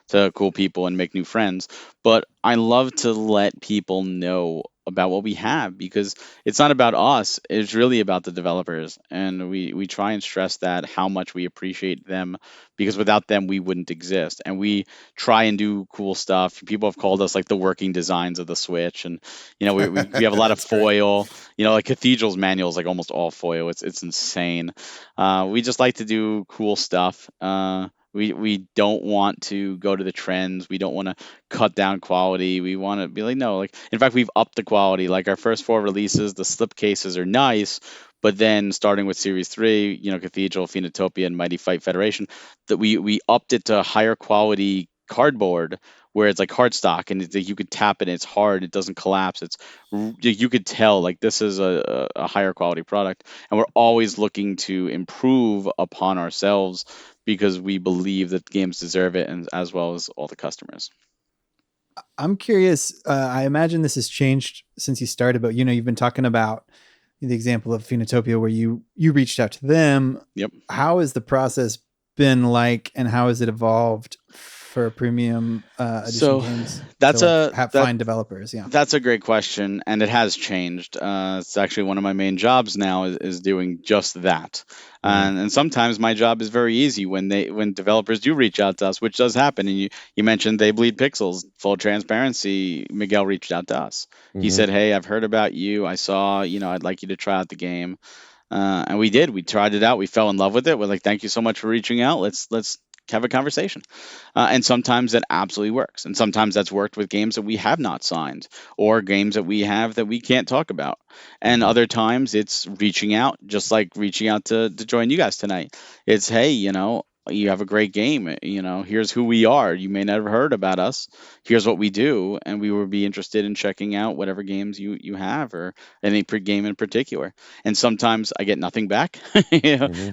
to cool people and make new friends. But I love to let people know about what we have, because it's not about us. It's really about the developers. And we try and stress that, how much we appreciate them, because without them, we wouldn't exist. And we try and do cool stuff. People have called us like the working designs of the Switch. And, we have a lot of foil, like Cathedral's manual is like almost all foil. It's insane. We just like to do cool stuff. We don't want to go to the trends. We don't want to cut down quality. We want to be like, no, like, in fact, we've upped the quality. Like our first 4 releases, the slip cases are nice, but then starting with Series 3, Cathedral, Phoenotopia, and Mighty Fight Federation, that we upped it to higher quality cardboard, where it's like cardstock, and you could tap it, and it's hard, it doesn't collapse. You could tell like this is a higher quality product, and we're always looking to improve upon ourselves, because we believe that games deserve it, and as well as all the customers. I'm curious. I imagine this has changed since you started, but you've been talking about the example of Phoenotopia where you reached out to them. Yep. How has the process been like, and how has it evolved for premium edition So games that's to like find developers? Yeah. That's a great question, and it has changed. It's actually one of my main jobs now is doing just that. And sometimes my job is very easy when developers do reach out to us, which does happen. And you mentioned They Bleed Pixels. Full transparency, Miguel reached out to us. He said, "Hey, I've heard about you. I saw, I'd like you to try out the game." And we did. We tried it out. We fell in love with it. We're like, "Thank you so much for reaching out. Let's have a conversation." And sometimes that absolutely works. And sometimes that's worked with games that we have not signed or games that we have that we can't talk about. And other times it's reaching out, just like reaching out to join you guys tonight. It's, hey, you have a great game. Here's who we are. You may never heard about us. Here's what we do. And we would be interested in checking out whatever games you have or any game in particular. And sometimes I get nothing back.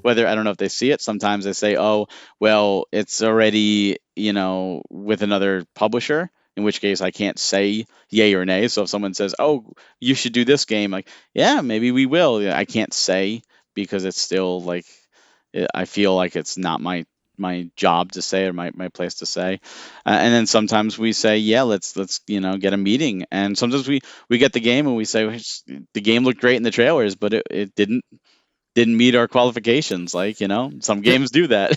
Whether, I don't know if they see it. Sometimes they say, oh, well, it's already, with another publisher, in which case I can't say yay or nay. So if someone says, oh, you should do this game, like, yeah, maybe we will. Yeah, I can't say because it's still like, I feel like it's not my job to say or my place to say. And then sometimes we say, yeah, let's get a meeting. And sometimes we get the game and we say, the game looked great in the trailers, but it didn't meet our qualifications. Like, some games do that.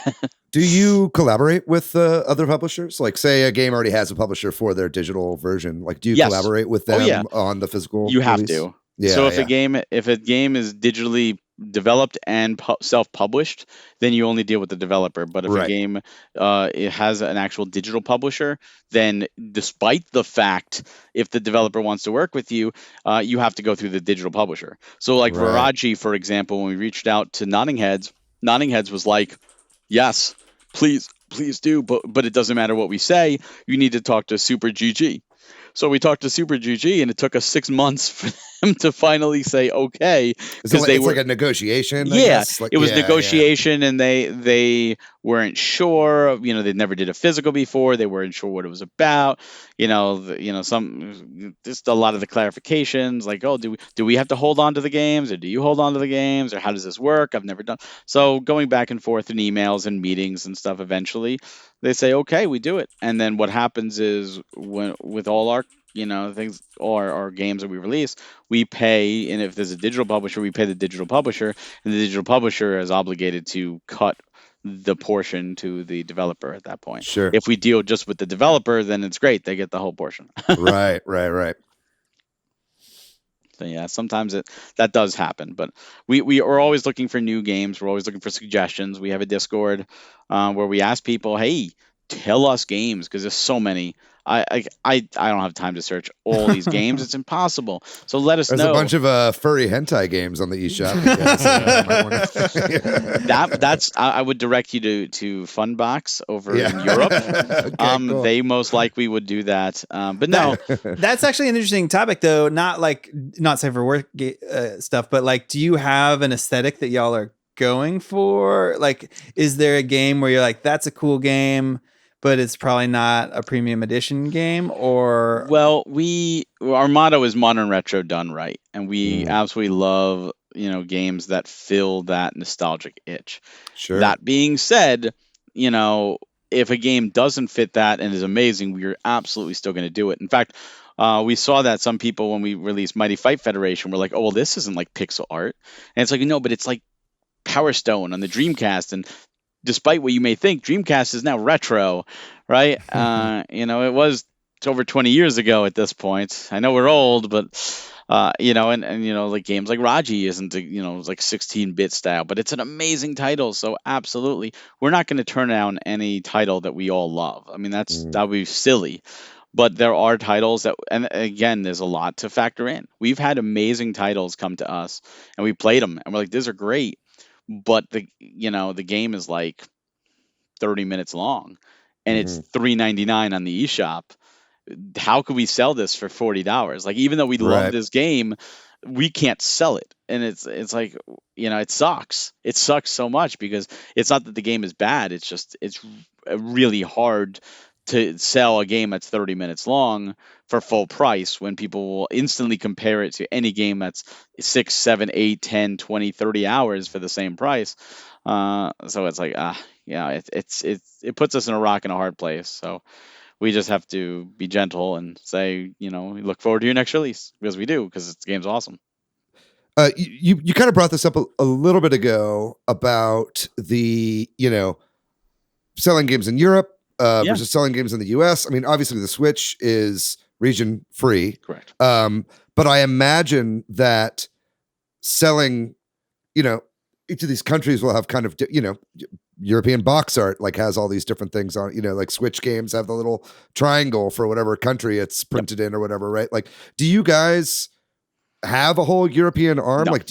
Do you collaborate with other publishers? Like, say a game already has a publisher for their digital version. Like, do you Yes. collaborate with them on the physical? You have release? to. Yeah. So if a game is digitally developed and self-published, then you only deal with the developer. But if a game it has an actual digital publisher, then despite the fact if the developer wants to work with you, you have to go through the digital publisher. So like Viraji, for example, when we reached out to Nodding Heads was like, yes, please do, but it doesn't matter what we say. You need to talk to Super GG. So we talked to Super GG, and it took us 6 months for them to finally say okay, because it's like a negotiation. Yeah, it was negotiation, and they weren't sure. They never did a physical before. They weren't sure what it was about. Some just a lot of the clarifications, like, oh, do we have to hold on to the games, or do you hold on to the games, or how does this work? I've never done. So going back and forth in emails and meetings and stuff, eventually they say, okay, we do it. And then what happens is with all our things or our games that we release, we pay, and if there's a digital publisher, we pay the digital publisher, and the digital publisher is obligated to cut the portion to the developer at that point. Sure. If we deal just with the developer, then it's great. They get the whole portion. Right. So yeah, sometimes that does happen, but we are always looking for new games. We're always looking for suggestions. We have a Discord where we ask people, hey, tell us games, because there's so many. I don't have time to search all these games. It's impossible. So let us know. There's a bunch of furry hentai games on the eShop. I would direct you to Funbox over in Europe. Okay, cool. They most likely would do that. But no, That's actually an interesting topic, though. Not safe for work stuff, but like, do you have an aesthetic that y'all are going for? Like, is there a game where you're like, that's a cool game, but it's probably not a premium edition game? Or our motto is modern retro done right, and we absolutely love games that fill that nostalgic itch. Sure. That being said, if a game doesn't fit that and is amazing, we're absolutely still going to do it. In fact, we saw that some people, when we released Mighty Fight Federation, were like, oh, well, this isn't like pixel art. And it's like, no, but it's like Power Stone on the Dreamcast, and despite what you may think, Dreamcast is now retro, right? It was over 20 years ago at this point. I know we're old, but like games like Raji isn't like 16-bit style, but it's an amazing title. So absolutely, we're not going to turn down any title that we all love. I mean, that would be silly. But there are titles that, and again, there's a lot to factor in. We've had amazing titles come to us, and we played them, and we're like, these are great. But the game is like 30 minutes long, and it's $3.99 on the eShop. How could we sell this for $40? Like, even though we love this game, we can't sell it. And it's like, it sucks. It sucks so much, because it's not that the game is bad. It's just, it's really hard to sell a game that's 30 minutes long for full price when people will instantly compare it to any game that's 6, 7, 8, 10, 20, 30 hours for the same price. So it's like, yeah, it puts us in a rock and a hard place. So we just have to be gentle and say, we look forward to your next release, because we do, because the game's awesome. You kind of brought this up a little bit ago about the, selling games in Europe versus selling games in the US. I mean, obviously the Switch is region free. Correct. But I imagine that selling, each of these countries will have kind of, European box art like has all these different things on, like Switch games have the little triangle for whatever country it's printed in or whatever, right? Like, do you guys have a whole European arm? No. Like,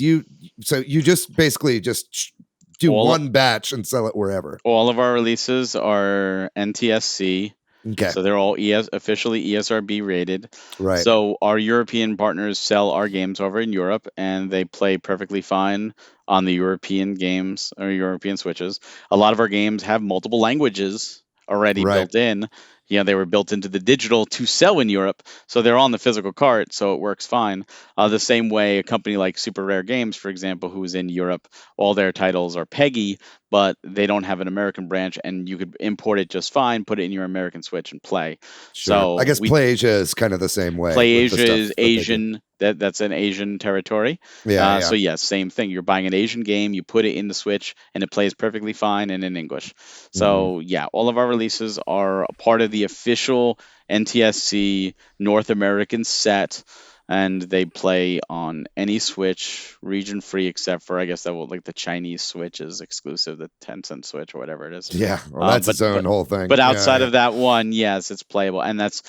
so you just basically just do one batch and sell it wherever? All of our releases are NTSC. Okay. So they're all officially ESRB rated. Right. So our European partners sell our games over in Europe, and they play perfectly fine on the European games or European Switches. A lot of our games have multiple languages already built in. They were built into the digital to sell in Europe, so they're on the physical cart, so it works fine. The same way a company like Super Rare Games, for example, who's in Europe, all their titles are PEGI, but they don't have an American branch, and you could import it just fine, put it in your American Switch, and play. Sure. So I guess PlayAsia is kind of the same way. PlayAsia is Asian. That's an Asian territory. Yeah. So yes, same thing. You're buying an Asian game, you put it in the Switch, and it plays perfectly fine and in English. So yeah, all of our releases are a part of the official NTSC North American set, and they play on any Switch, region free, except for, I guess, the Chinese Switch is exclusive, the Tencent Switch or whatever it is. Yeah, well, that's its own whole thing. But outside of that one, yes, it's playable, and that's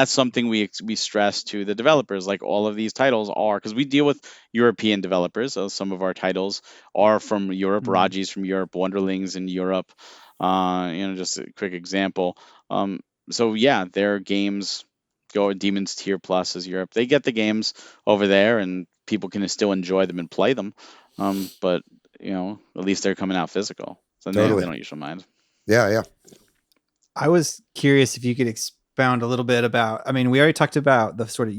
something we stress to the developers. Like, all of these titles are, because we deal with European developers. So some of our titles are from Europe. Raji's from Europe. Wonderlings in Europe. Just a quick example. So yeah, their games go. Demon's Tier Plus is Europe. They get the games over there, and people can still enjoy them and play them. But at least they're coming out physical, so they don't usually mind. Yeah. I was curious if you could expound a little bit about. I mean, we already talked about the sort of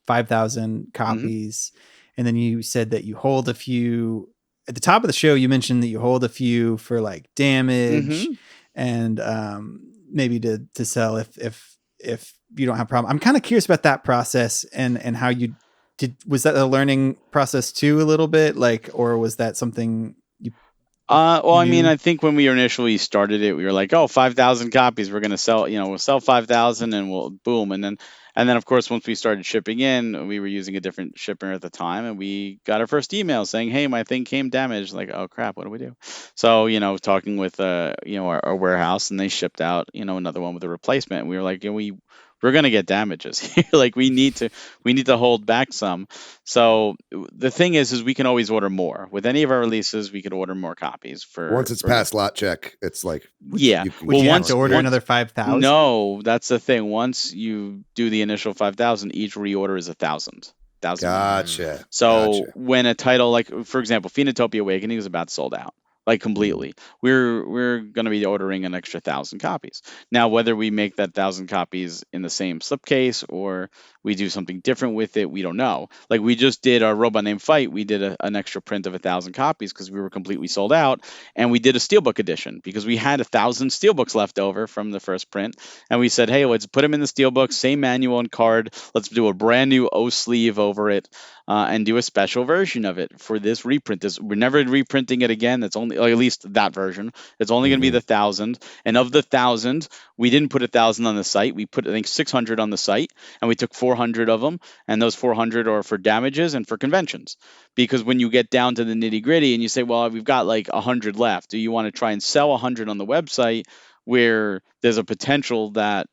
5,000 copies, and then you said that you hold a few. At the top of the show, you mentioned that you hold a few for like damage and maybe to sell if you don't have a problem. I'm kind of curious about that process and how you did. Was that a learning process too, a little bit, or was that something you? I mean, I think when we initially started it, we were like, 5,000 copies. We're going to sell, we'll sell 5,000 and we'll boom. And then of course, once we started shipping in, we were using a different shipper at the time, and we got our first email saying, "Hey, my thing came damaged." Like, oh crap, what do we do? So, talking with, our warehouse, and they shipped out, another one with a replacement. And we were like, we're going to get damages here. Like, we need to hold back some. So the thing is we can always order more. With any of our releases, we could order more copies once it's past lot check. It's like, would you have to order another 5,000? No, that's the thing. Once you do the initial 5,000, each reorder is 1,000. Gotcha. So when a title, like, for example, Phoenotopia Awakening is about sold out. Like, completely. We're going to be ordering an extra 1,000 copies. Now, whether we make that 1,000 copies in the same slipcase or we do something different with it, we don't know. Like, we just did our Robot Named Fight. We did an extra print of 1,000 copies because we were completely sold out. And we did a Steelbook edition because we had 1,000 Steelbooks left over from the first print. And we said, hey, let's put them in the Steelbook, same manual and card. Let's do a brand new O sleeve over it. And do a special version of it for this reprint. We're never reprinting it again. That's only, at least that version. It's only going to be the 1,000. And of the 1,000, we didn't put 1,000 on the site. We put, I think, 600 on the site, and we took 400 of them. And those 400 are for damages and for conventions. Because when you get down to the nitty gritty and you say, well, we've got like 100 left. Do you want to try and sell 100 on the website where there's a potential that,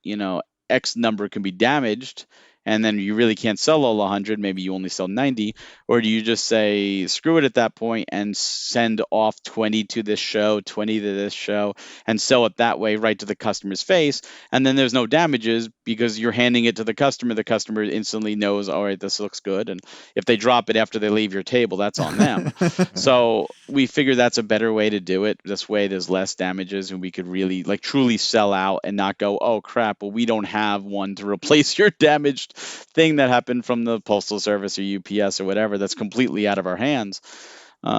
X number can be damaged? and then you really can't sell all 100, maybe you only sell 90, or do you just say screw it at that point and send off 20 to this show, 20 to this show, and sell it that way right to the customer's face, and then there's no damages because you're handing it to the customer instantly knows, all right, this looks good, and if they drop it after they leave your table, that's on them. So we figure that's a better way to do it. This way there's less damages and we could really like truly sell out and not go, oh crap, well we don't have one to replace your damaged thing that happened from the postal service or UPS or whatever that's completely out of our hands.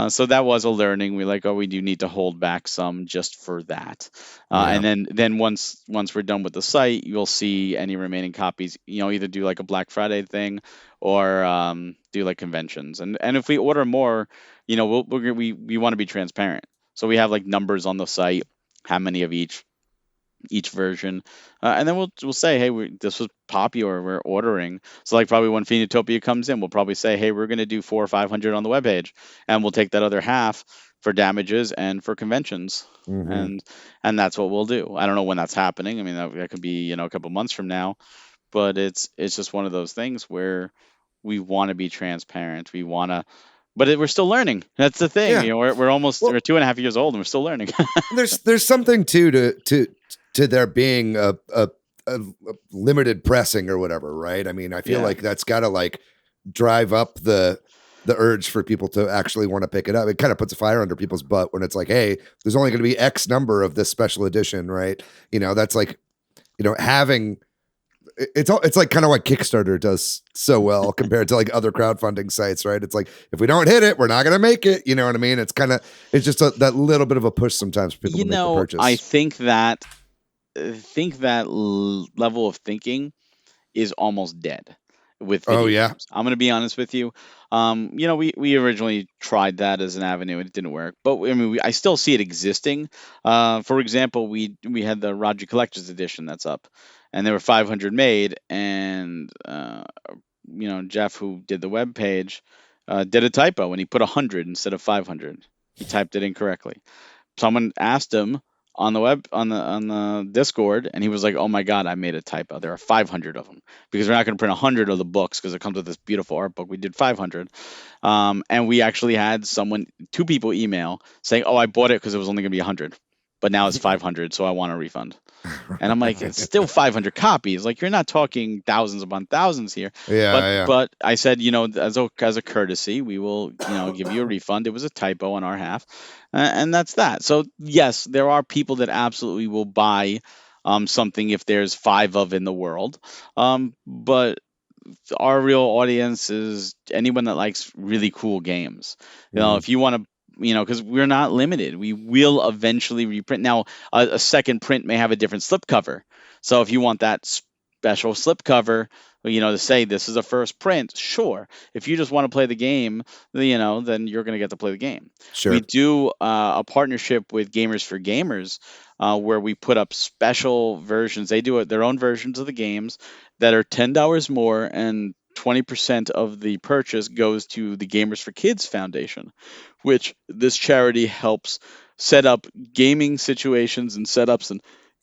So that was a learning. We like, oh, we do need to hold back some just for that. And then once we're done with the site, you'll see any remaining copies, either do like a Black Friday thing or do like conventions. And if we order more, we want to be transparent. So we have like numbers on the site, how many of each version, and then we'll say, hey, this was popular, we're ordering. So like probably when Phoenotopia comes in, we'll probably say, hey, we're going to do 400 or 500 on the webpage, and we'll take that other half for damages and for conventions. And that's what we'll do. I don't know when that's happening. I mean, that could be a couple months from now, but it's just one of those things where we want to be transparent. We want to. But we're still learning. That's the thing. Yeah. We're almost we're 2.5 years old and we're still learning. There's something to there being a limited pressing or whatever, right? I mean, I feel like that's got to like drive up the urge for people to actually want to pick it up. It kind of puts a fire under people's butt when it's like, hey, there's only going to be X number of this special edition, right? That's like, having. It's like kind of what Kickstarter does so well compared to like other crowdfunding sites, right? It's like, if we don't hit it, we're not going to make it. You know what I mean? It's it's just that little bit of a push sometimes for people to make the purchase. I think that level of thinking is almost dead with video games. I'm going to be honest with you. We originally tried that as an avenue and it didn't work, but I mean, I still see it existing. For example, we had the Roger Collector's Edition that's up, and there were 500 made, and Jeff, who did the web page, did a typo and he put 100 instead of 500. He typed it incorrectly. Someone asked him on the Discord, and he was like, oh my god, I made a typo. There are 500 of them, because we're not going to print 100 of the books because it comes with this beautiful art book. We did 500, and we actually had two people email saying, oh, I bought it because it was only going to be 100, but now it's 500, so I want a refund. And I'm like, it's still 500 copies. Like, you're not talking thousands upon thousands here. But I said, as a courtesy, we will, give you a refund. It was a typo on our half, and that's that. So yes, there are people that absolutely will buy something if there's 5 of in the world. But our real audience is anyone that likes really cool games. If you want to, because we're not limited. We will eventually reprint. Now, a second print may have a different slipcover. So if you want that special slipcover, to say this is a first print, sure. If you just want to play the game, then you're going to get to play the game. Sure. We do a partnership with Gamers for Gamers, where we put up special versions. They do their own versions of the games that are $10 more, and 20% of the purchase goes to the Gamers for Kids Foundation, which this charity helps set up gaming situations and setups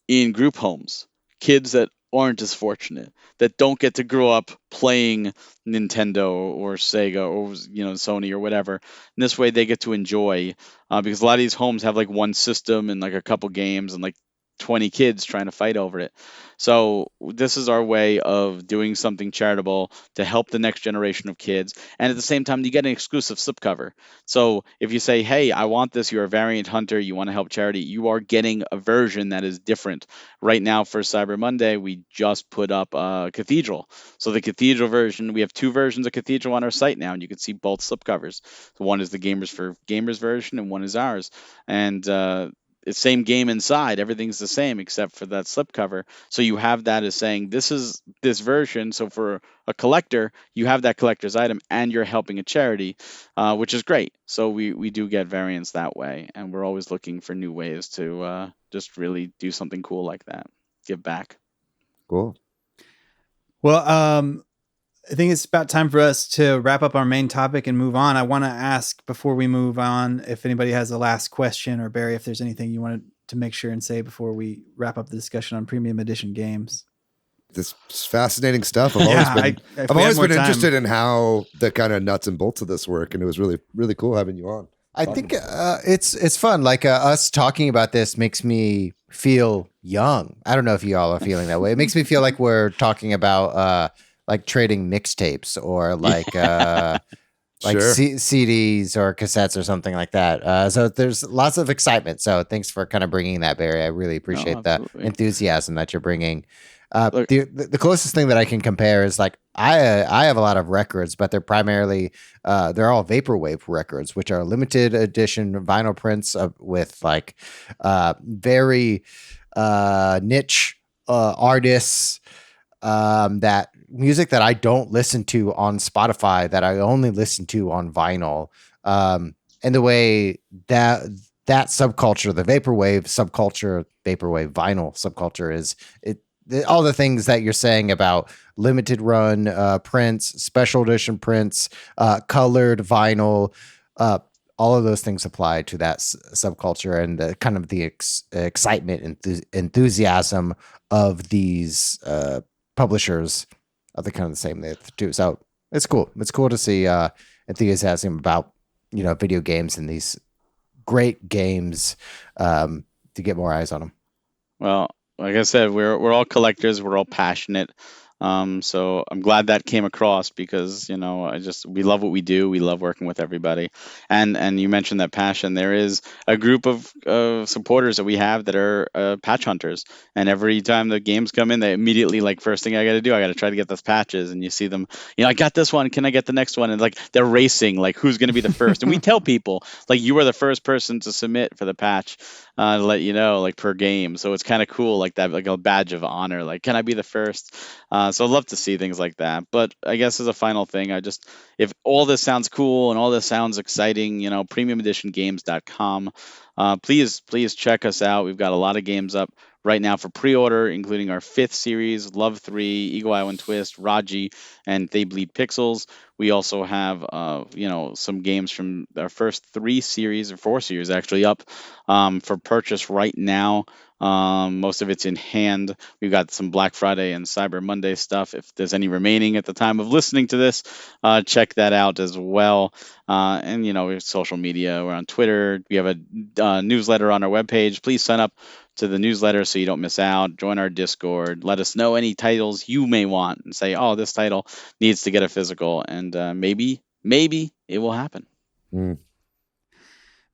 in group homes. Kids that aren't as fortunate, that don't get to grow up playing Nintendo or Sega or Sony or whatever. And this way they get to enjoy, because a lot of these homes have like one system and like a couple games and like 20 kids trying to fight over it. So this is our way of doing something charitable to help the next generation of kids. And at the same time, you get an exclusive slipcover. So if you say, hey, I want this, you're a variant hunter, you want to help charity, you are getting a version that is different. Right now for Cyber Monday, we just put up Cathedral. So the Cathedral version, we have 2 versions of Cathedral on our site now, and you can see both slipcovers. So one is the Gamers for Gamers version and one is ours. And it's same game inside, everything's the same except for that slipcover. So you have that as saying this is this version. So for a collector, you have that collector's item and you're helping a charity, which is great. So we do get variants that way, and we're always looking for new ways to just really do something cool like that, give back. Cool. Well, I think it's about time for us to wrap up our main topic and move on. I want to ask before we move on, if anybody has a last question, or Barry, if there's anything you wanted to make sure and say before we wrap up the discussion on premium edition games. This is fascinating stuff. I've always been interested in how the kind of nuts and bolts of this work, and it was really, really cool having you on. I think it's fun. Like us talking about this makes me feel young. I don't know if you all are feeling that way. It makes me feel like we're talking about like trading mixtapes or like like Sure. CDs or cassettes or something like that. So there's lots of excitement. So thanks for kind of bringing that, Barry. I really appreciate the absolutely. enthusiasm that you're bringing. The closest thing that I can compare is like I have a lot of records, but they're primarily they're all vaporwave records, which are limited edition vinyl prints with like very niche artists, that music that I don't listen to on Spotify, that I only listen to on vinyl. And the way that subculture, the vaporwave subculture, vaporwave vinyl subculture is all the things that you're saying about limited run prints, special edition prints, colored vinyl, all of those things apply to that subculture, and the kind of the excitement and enthusiasm of these publishers are the kind of the same too. So it's cool. It's cool to see enthusiasm about video games and these great games, to get more eyes on them. Well, like I said, we're all collectors. We're all passionate. So I'm glad that came across because, we love what we do. We love working with everybody. And you mentioned that passion. There is a group of supporters that we have that are patch hunters. And every time the games come in, they immediately, like, first thing I got to do, I got to try to get those patches. And you see them, I got this one. Can I get the next one? And like, they're racing, like, who's going to be the first? And we tell people, like, you are the first person to submit for the patch, to let you know, like, per game. So it's kind of cool, like that, like a badge of honor. Like, can I be the first? So I'd love to see things like that. But I guess as a final thing, if all this sounds cool and all this sounds exciting, premiumeditiongames.com, please check us out. We've got a lot of games up right now for pre-order, including our 5th series, Love 3, Eagle Island Twist, Raji, and They Bleed Pixels. We also have, some games from our first 3 series, or 4 series actually, up for purchase right now. Most of it's in hand. We've got some Black Friday and Cyber Monday stuff. If there's any remaining at the time of listening to this, check that out as well. And we have social media. We're on Twitter. We have a newsletter on our webpage. Please sign up to the newsletter so you don't miss out. Join our Discord. Let us know any titles you may want and say, oh, this title needs to get a physical, and maybe it will happen.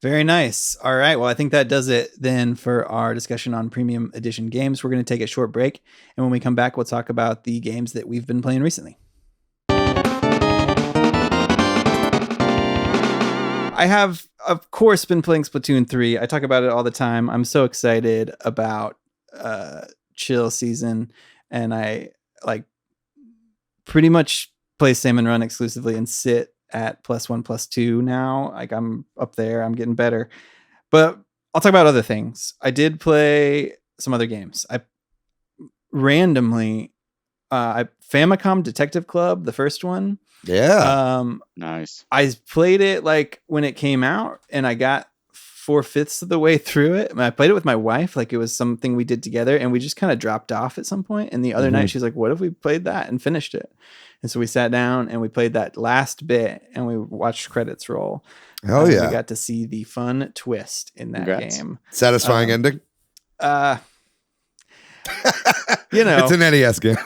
Very nice. All right. Well, I think that does it then for our discussion on premium edition games. We're going to take a short break, and when we come back, we'll talk about the games that we've been playing recently. I have, of course, been playing Splatoon 3. I talk about it all the time. I'm so excited about chill season, and I pretty much play Salmon Run exclusively and sit at +1, +2 now. Like, I'm up there. I'm getting better. But I'll talk about other things. I did play some other games. I randomly Famicom Detective Club, the first one. Yeah. Nice. I played it like when it came out, and I got 4/5 of the way through it. I played it with my wife, like it was something we did together, and we just kind of dropped off at some point. And the other night she's like, what if we played that and finished it? And so we sat down and we played that last bit, and we watched credits roll. Hell yeah. We got to see the fun twist in that game. Satisfying ending? It's an NES game.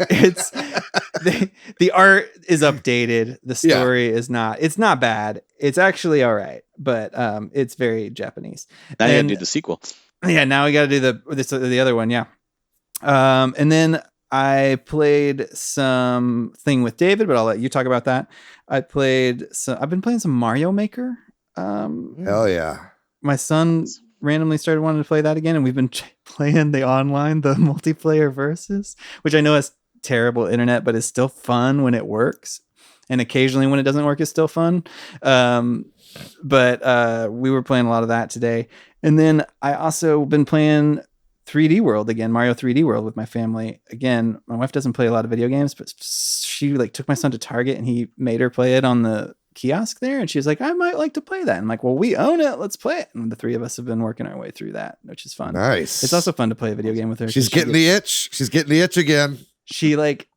It's the art is updated. The story is not. It's not bad. It's actually all right, but it's very Japanese. Now you gotta do the sequel. Yeah, now we gotta do the other one. Yeah, and then I played something with David, but I'll let you talk about that. I've been playing some Mario Maker. Hell yeah. My son randomly started wanting to play that again, and we've been playing the multiplayer versus, which I know has terrible internet, but is still fun when it works, and occasionally when it doesn't work, it's still fun. But we were playing a lot of that today, and then I also been playing 3D World again, Mario 3D World with my family again. My wife doesn't play a lot of video games, but she took my son to Target, and he made her play it on the kiosk there, and she was like, I might like to play that. And I'm like, well, we own it, let's play it. And the 3 of us have been working our way through that, which is fun. Nice. It's also fun to play a video game with her. She's getting the itch again. she like,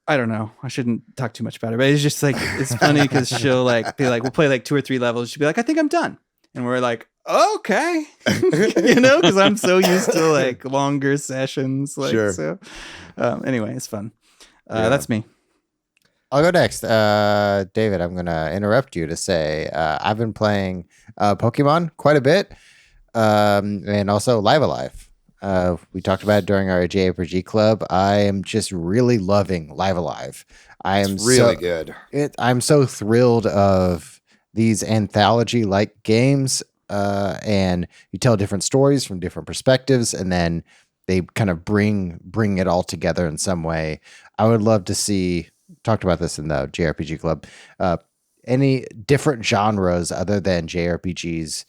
I don't know. I shouldn't talk too much about her, but it's just like, it's funny because she'll like be like, we'll play like 2 or 3 levels. She'll be like, I think I'm done. And we're like, okay, because I'm so used to like longer sessions. Like, Sure. So anyway, it's fun. That's me. I'll go next. David, I'm going to interrupt you to say I've been playing Pokemon quite a bit, and also Live Alive. We talked about it during our JRPG club. I am just really loving Live Alive. It's really good. I'm so thrilled of these anthology-like games, and you tell different stories from different perspectives, and then they kind of bring it all together in some way. I would love to see, talked about this in the JRPG club, any different genres other than JRPGs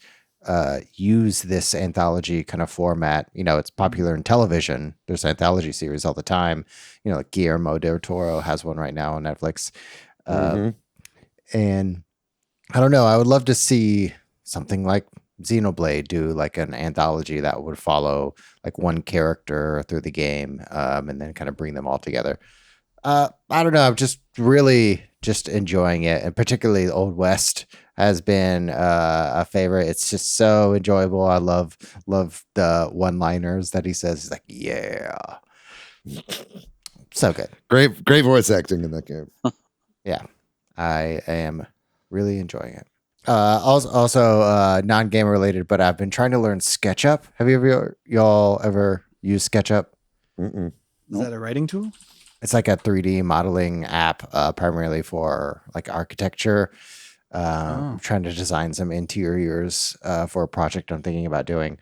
use this anthology kind of format. You know, it's popular in television. There's anthology series all the time. You know, like Guillermo del Toro has one right now on Netflix. And I don't know, I would love to see something like Xenoblade do like an anthology that would follow like one character through the game, and then kind of bring them all together. I don't know. I'm just really just enjoying it, and particularly Old West has been a favorite. It's just so enjoyable. I love the one-liners that he says. He's like, "Yeah, so good." Great voice acting in that game. Yeah, I am really enjoying it. Also non-gamer related, but I've been trying to learn SketchUp. Have y'all ever used SketchUp? Is that a writing tool? It's like a 3D modeling app, primarily for like architecture. I'm trying to design some interiors for a project I'm thinking about doing.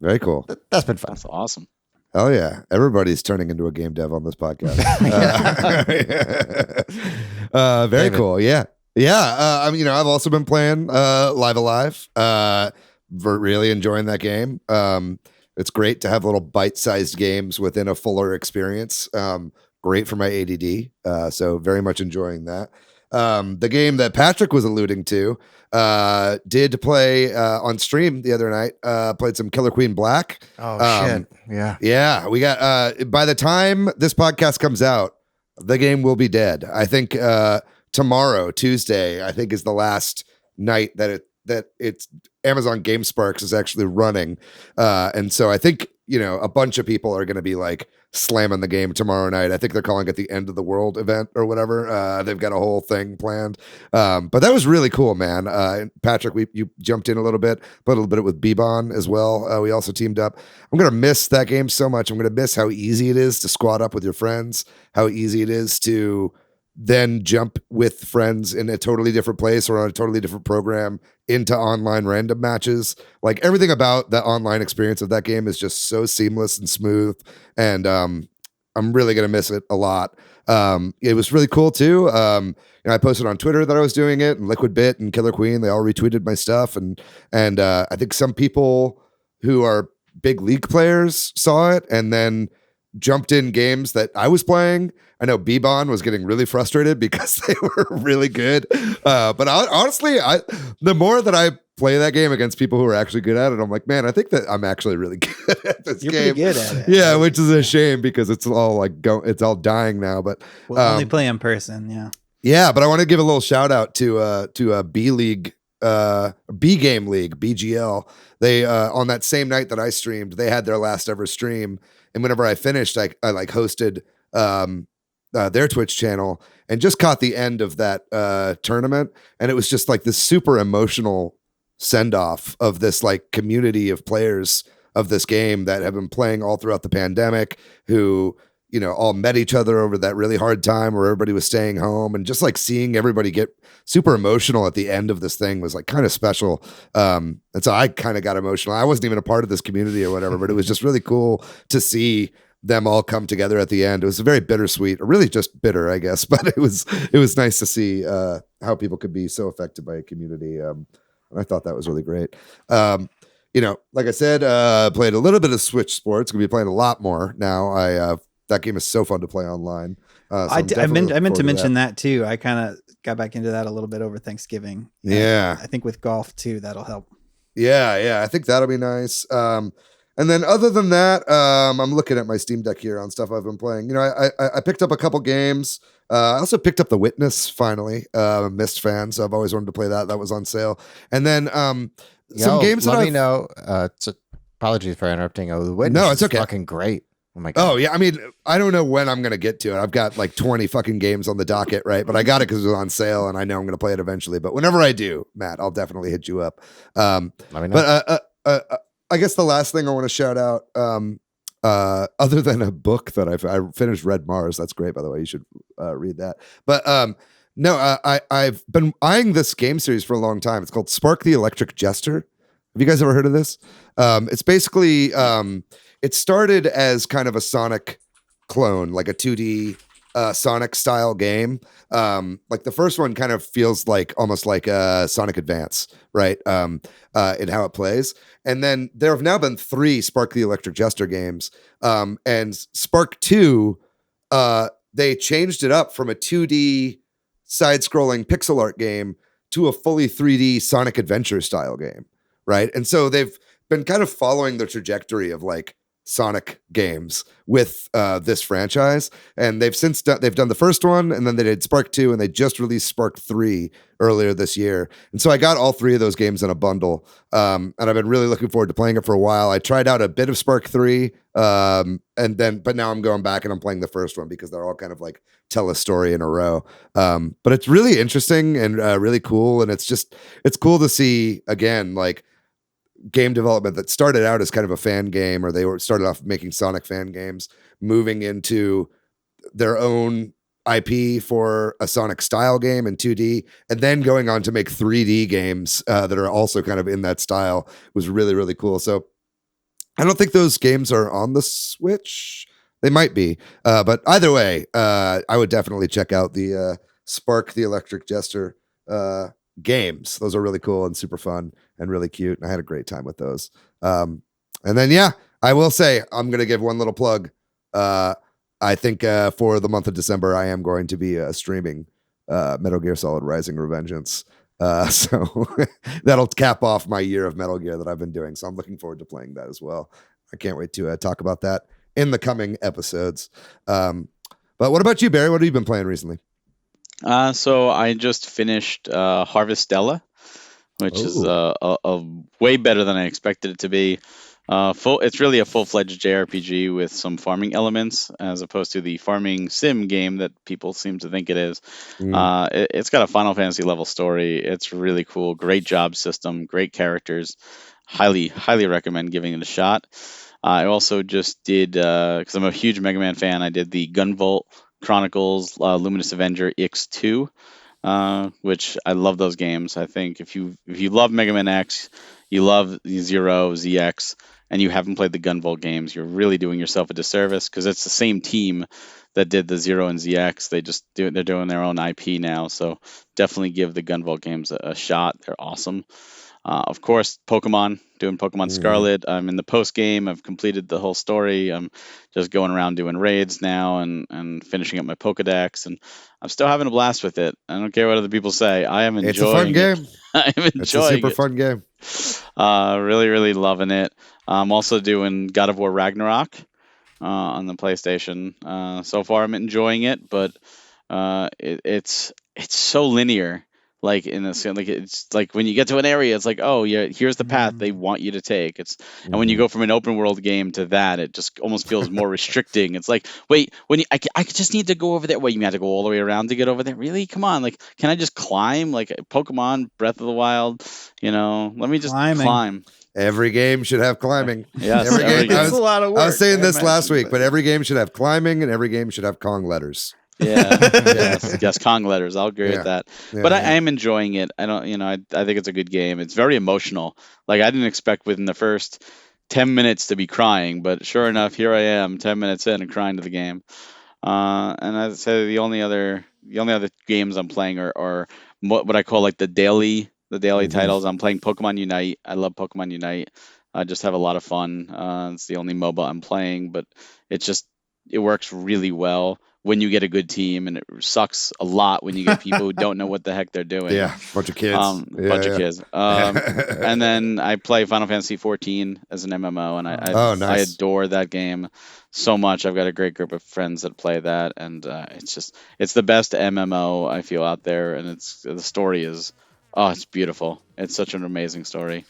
Very cool. That's been fun. That's awesome. Oh yeah, everybody's turning into a game dev on this podcast. Very David. cool. Yeah. I mean, I've also been playing Live Alive. Really enjoying that game. It's great to have little bite-sized games within a fuller experience. Great for my ADD. So very much enjoying that. The game that Patrick was alluding to, did play on stream the other night. Played some Killer Queen Black. Oh shit! Yeah, we got. By the time this podcast comes out, the game will be dead. I think tomorrow, Tuesday, I think is the last night that it's Amazon Game Sparks is actually running, and so I think a bunch of people are going to be like slamming the game tomorrow night. I think they're calling it the end of the world event or whatever. They've got a whole thing planned. But that was really cool, man. Patrick, you jumped in a little bit, played a little bit with Bebon as well. We also teamed up. I'm going to miss that game so much. I'm going to miss how easy it is to squad up with your friends, how easy it is to then jump with friends in a totally different place or on a totally different program into online random matches. Like everything about the online experience of that game is just so seamless and smooth. And I'm really going to miss it a lot. It was really cool too. I posted on Twitter that I was doing it, and Liquid Bit and Killer Queen, they all retweeted my stuff. And I think some people who are big League players saw it and then jumped in games that I was playing. I know Bebon was getting really frustrated because they were really good. But honestly, the more that I play that game against people who are actually good at it, I'm like, man, I think that I'm actually really good at this You're game. pretty good at it. Yeah, which is a shame because it's all like it's all dying now. But We'll only play in person. Yeah. yeah, but I want to give a little shout out to a B League, B Game League, BGL. They on that same night that I streamed, they had their last ever stream, and whenever I finished, I like hosted their Twitch channel and just caught the end of that tournament, and it was just like this super emotional send off of this like community of players of this game that have been playing all throughout the pandemic, who all met each other over that really hard time where everybody was staying home, and just like seeing everybody get super emotional at the end of this thing was like kind of special. And so I kind of got emotional. I wasn't even a part of this community or whatever, but it was just really cool to see them all come together at the end. It was very bittersweet, or really just bitter, I guess, but it was nice to see how people could be so affected by a community. And I thought that was really great. Like I said, played a little bit of Switch Sports. Gonna be playing a lot more now. That game is so fun to play online. So I meant to mention that too. I kind of got back into that a little bit over Thanksgiving. Yeah. I think with golf too, that'll help. Yeah. I think that'll be nice. And then other than that, I'm looking at my Steam Deck here on stuff I've been playing. You know, I picked up a couple games. I also picked up The Witness finally. I'm a Myst fan, so I've always wanted to play that. That was on sale. And then some games let that me know. Apologies for interrupting. The Witness No, it's okay. is fucking great. Oh my god. Oh yeah, I mean, I don't know when I'm gonna get to it. I've got like 20 fucking games on the docket, right? But I got it because it was on sale, and I know I'm gonna play it eventually. But whenever I do, Matt, I'll definitely hit you up. Let me know. But I guess the last thing I want to shout out, other than a book that I finished, Red Mars. That's great, by the way. You should read that. But no, I've been eyeing this game series for a long time. It's called Spark the Electric Jester. Have you guys ever heard of this? It's basically it started as kind of a Sonic clone, like a 2D Sonic style game. Like the first one kind of feels like almost like a Sonic Advance, right? In how it plays. And then there have now been 3 Spark the Electric Jester games. And Spark 2, they changed it up from a 2D side-scrolling pixel art game to a fully 3D Sonic Adventure style game, right? And so they've been kind of following the trajectory of like Sonic games with this franchise, and they've done the first one, and then they did Spark 2, and they just released Spark 3 earlier this year. And so I got all 3 of those games in a bundle, and I've been really looking forward to playing it for a while. I tried out a bit of Spark 3, but now I'm going back and I'm playing the first one because they're all kind of like tell a story in a row. But it's really interesting and really cool, and it's cool to see again like game development that started out as kind of a fan game, or started off making Sonic fan games, moving into their own IP for a Sonic style game in 2D, and then going on to make 3D games that are also kind of in that style was really, really cool. So I don't think those games are on the Switch. They might be, but either way, I would definitely check out the Spark the Electric Jester games. Those are really cool and super fun and really cute, and I had a great time with those. And then yeah, I will say I'm gonna give one little plug. I think for the month of December I am going to be streaming Metal Gear Solid Rising Revengeance, so that'll cap off my year of Metal Gear that I've been doing, so I'm looking forward to playing that as well. I can't wait to talk about that in the coming episodes. But what about you, Barry? What have you been playing recently? So I just finished Harvestella, which is a way better than I expected it to be. It's really a full-fledged JRPG with some farming elements, as opposed to the farming sim game that people seem to think it is. It's got a Final Fantasy level story. It's really cool. Great job system. Great characters. Highly, highly recommend giving it a shot. I also just did, because I'm a huge Mega Man fan, I did the Gunvolt Chronicles Luminous Avenger X2, which I love those games. I think if you love Mega Man X, you love Zero, ZX, and you haven't played the Gunvolt games, you're really doing yourself a disservice, because it's the same team that did the Zero and ZX. They're doing their own IP now, so definitely give the Gunvolt games a shot. They're awesome. Of course, doing Pokemon Scarlet. I'm in the post game. I've completed the whole story. I'm just going around doing raids now and finishing up my Pokedex, and I'm still having a blast with it. I don't care what other people say. I am enjoying it. It's a fun game. I am enjoying it. It's a super fun game. Really, really loving it. I'm also doing God of War Ragnarok on the PlayStation. So far, I'm enjoying it, but it's so linear. Like in the like it's like when you get to an area, it's like, oh yeah, here's the path they want you to take. And when you go from an open world game to that, it just almost feels more restricting. It's like, wait, I just need to go over there. Wait, you have to go all the way around to get over there? Really? Come on, like, can I just climb? Like Pokemon Breath of the Wild, let me just climb. Every game should have climbing. Yes, every game. That's a lot of work. I was saying this last week, but every game should have climbing, and every game should have Kong letters. Yeah, yes, Kong letters. I'll agree with that. But I am enjoying it. I don't, I think it's a good game. It's very emotional. Like I didn't expect within the first 10 minutes to be crying, but sure enough, here I am, 10 minutes in and crying to the game. And I'd say the only other games I'm playing are what I call like the daily titles. I'm playing Pokemon Unite. I love Pokemon Unite. I just have a lot of fun. It's the only MOBA I'm playing, but it works really well when you get a good team, and it sucks a lot when you get people who don't know what the heck they're doing. Yeah, bunch of kids. Bunch of kids. And then I play Final Fantasy 14 as an MMO, and I nice. adore that game so much. I've got a great group of friends that play that, and it's the best MMO I feel out there, and the story is it's beautiful. It's such an amazing story.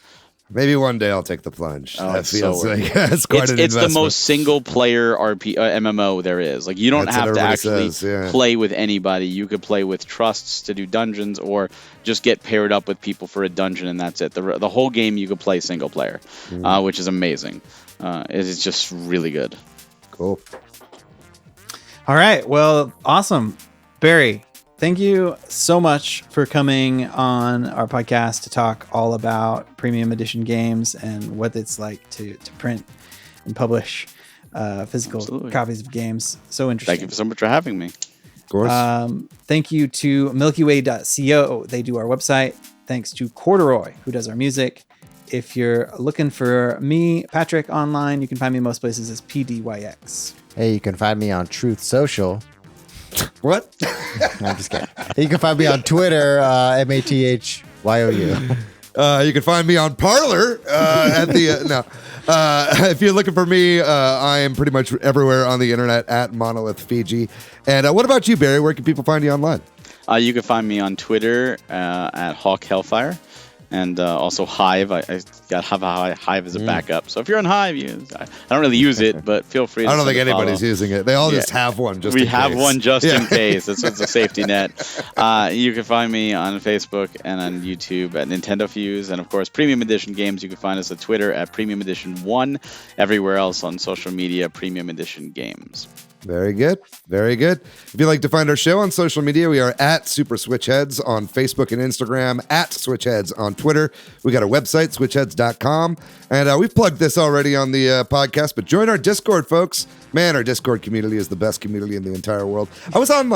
Maybe one day I'll take the plunge. Oh, That it's feels so like it's quite an It's the investment. most single player MMO there is. Like, you don't That's what have to everybody actually says, yeah. play with anybody. You could play with trusts to do dungeons, or just get paired up with people for a dungeon, and that's it. The whole game you could play single player, which is amazing. It is just really good. Cool. All right. Well, awesome. Barry, thank you so much for coming on our podcast to talk all about premium edition games and what it's like to print and publish physical Absolutely. copies of games. So interesting. Thank you so much for having me. Of course. Thank you to milkyway.co. They do our website. Thanks to Corduroy, who does our music. If you're looking for me, Patrick, online, you can find me most places as PDYX. Hey, you can find me on Truth Social. What? No, I'm just kidding. You can find me on Twitter, MATHYOU. You can find me on Parler at the no. If you're looking for me, I am pretty much everywhere on the internet at Monolith Fiji. And what about you, Barry? Where can people find you online? You can find me on Twitter at Hawk Hellfire. And also Hive. I got Hive as a backup. So if you're on Hive, I don't really use it, but feel free to I don't think send a anybody's follow. using it. They all just have one. We have one just in case. It's a safety net. You can find me on Facebook and on YouTube at Nintendo Fuse. And of course, Premium Edition Games. You can find us at Twitter at Premium Edition 1. Everywhere else on social media, Premium Edition Games. Very good. Very good. If you'd like to find our show on social media, we are at Super Switch Headz on Facebook and Instagram, at Switch Headz on Twitter. We got a website, switchheads.com. And we've plugged this already on the podcast, but join our Discord, folks. Man, our Discord community is the best community in the entire world. I was on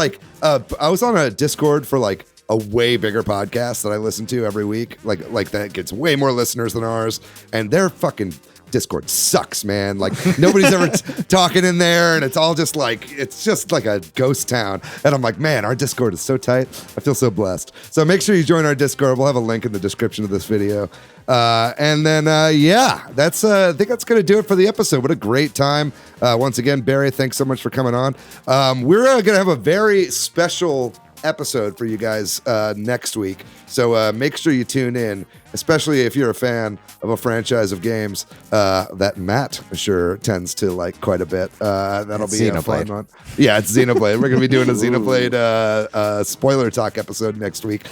a Discord for like a way bigger podcast that I listen to every week. Like that gets way more listeners than ours. And they're fucking Discord sucks, man. Like nobody's ever talking in there, and it's just like a ghost town. And I'm like, man, our Discord is so tight. I feel so blessed. So make sure you join our Discord. We'll have a link in the description of this video. And then that's I think that's gonna do it for the episode. What a great time. Once again, Barry, thanks so much for coming on. We're gonna have a very special episode for you guys next week. So make sure you tune in, especially if you're a fan of a franchise of games that Matt sure tends to like quite a bit. That'll be a fun one. Yeah, it's Xenoblade. We're going to be doing a Xenoblade spoiler talk episode next week.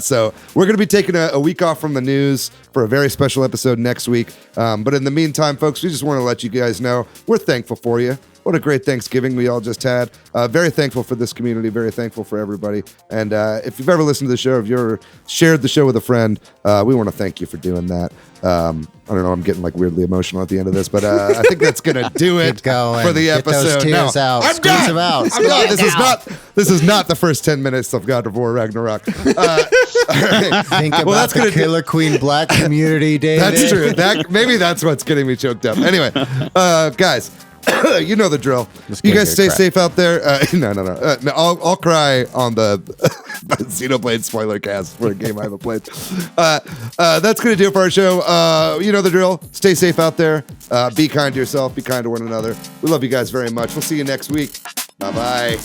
So we're going to be taking a week off from the news for a very special episode next week. But in the meantime, folks, we just want to let you guys know we're thankful for you. What a great Thanksgiving we all just had. Very thankful for this community. Very thankful for everybody. And if you've ever listened to the show, if you've ever shared the show with a friend, we want to thank you for doing that. I don't know. I'm getting like weirdly emotional at the end of this, but I think that's going to do it for the episode. Get those tears out. I'm Squeeze done. them out. I'm done. This is not the first 10 minutes of God of War Ragnarok. Think about the Killer Queen Black community, David. That's true. Maybe that's what's getting me choked up. Anyway, guys. You know the drill. You guys stay safe out there. No. I'll cry on the Xenoblade spoiler cast for a game I haven't played. That's going to do it for our show. You know the drill. Stay safe out there. Be kind to yourself. Be kind to one another. We love you guys very much. We'll see you next week. Bye-bye.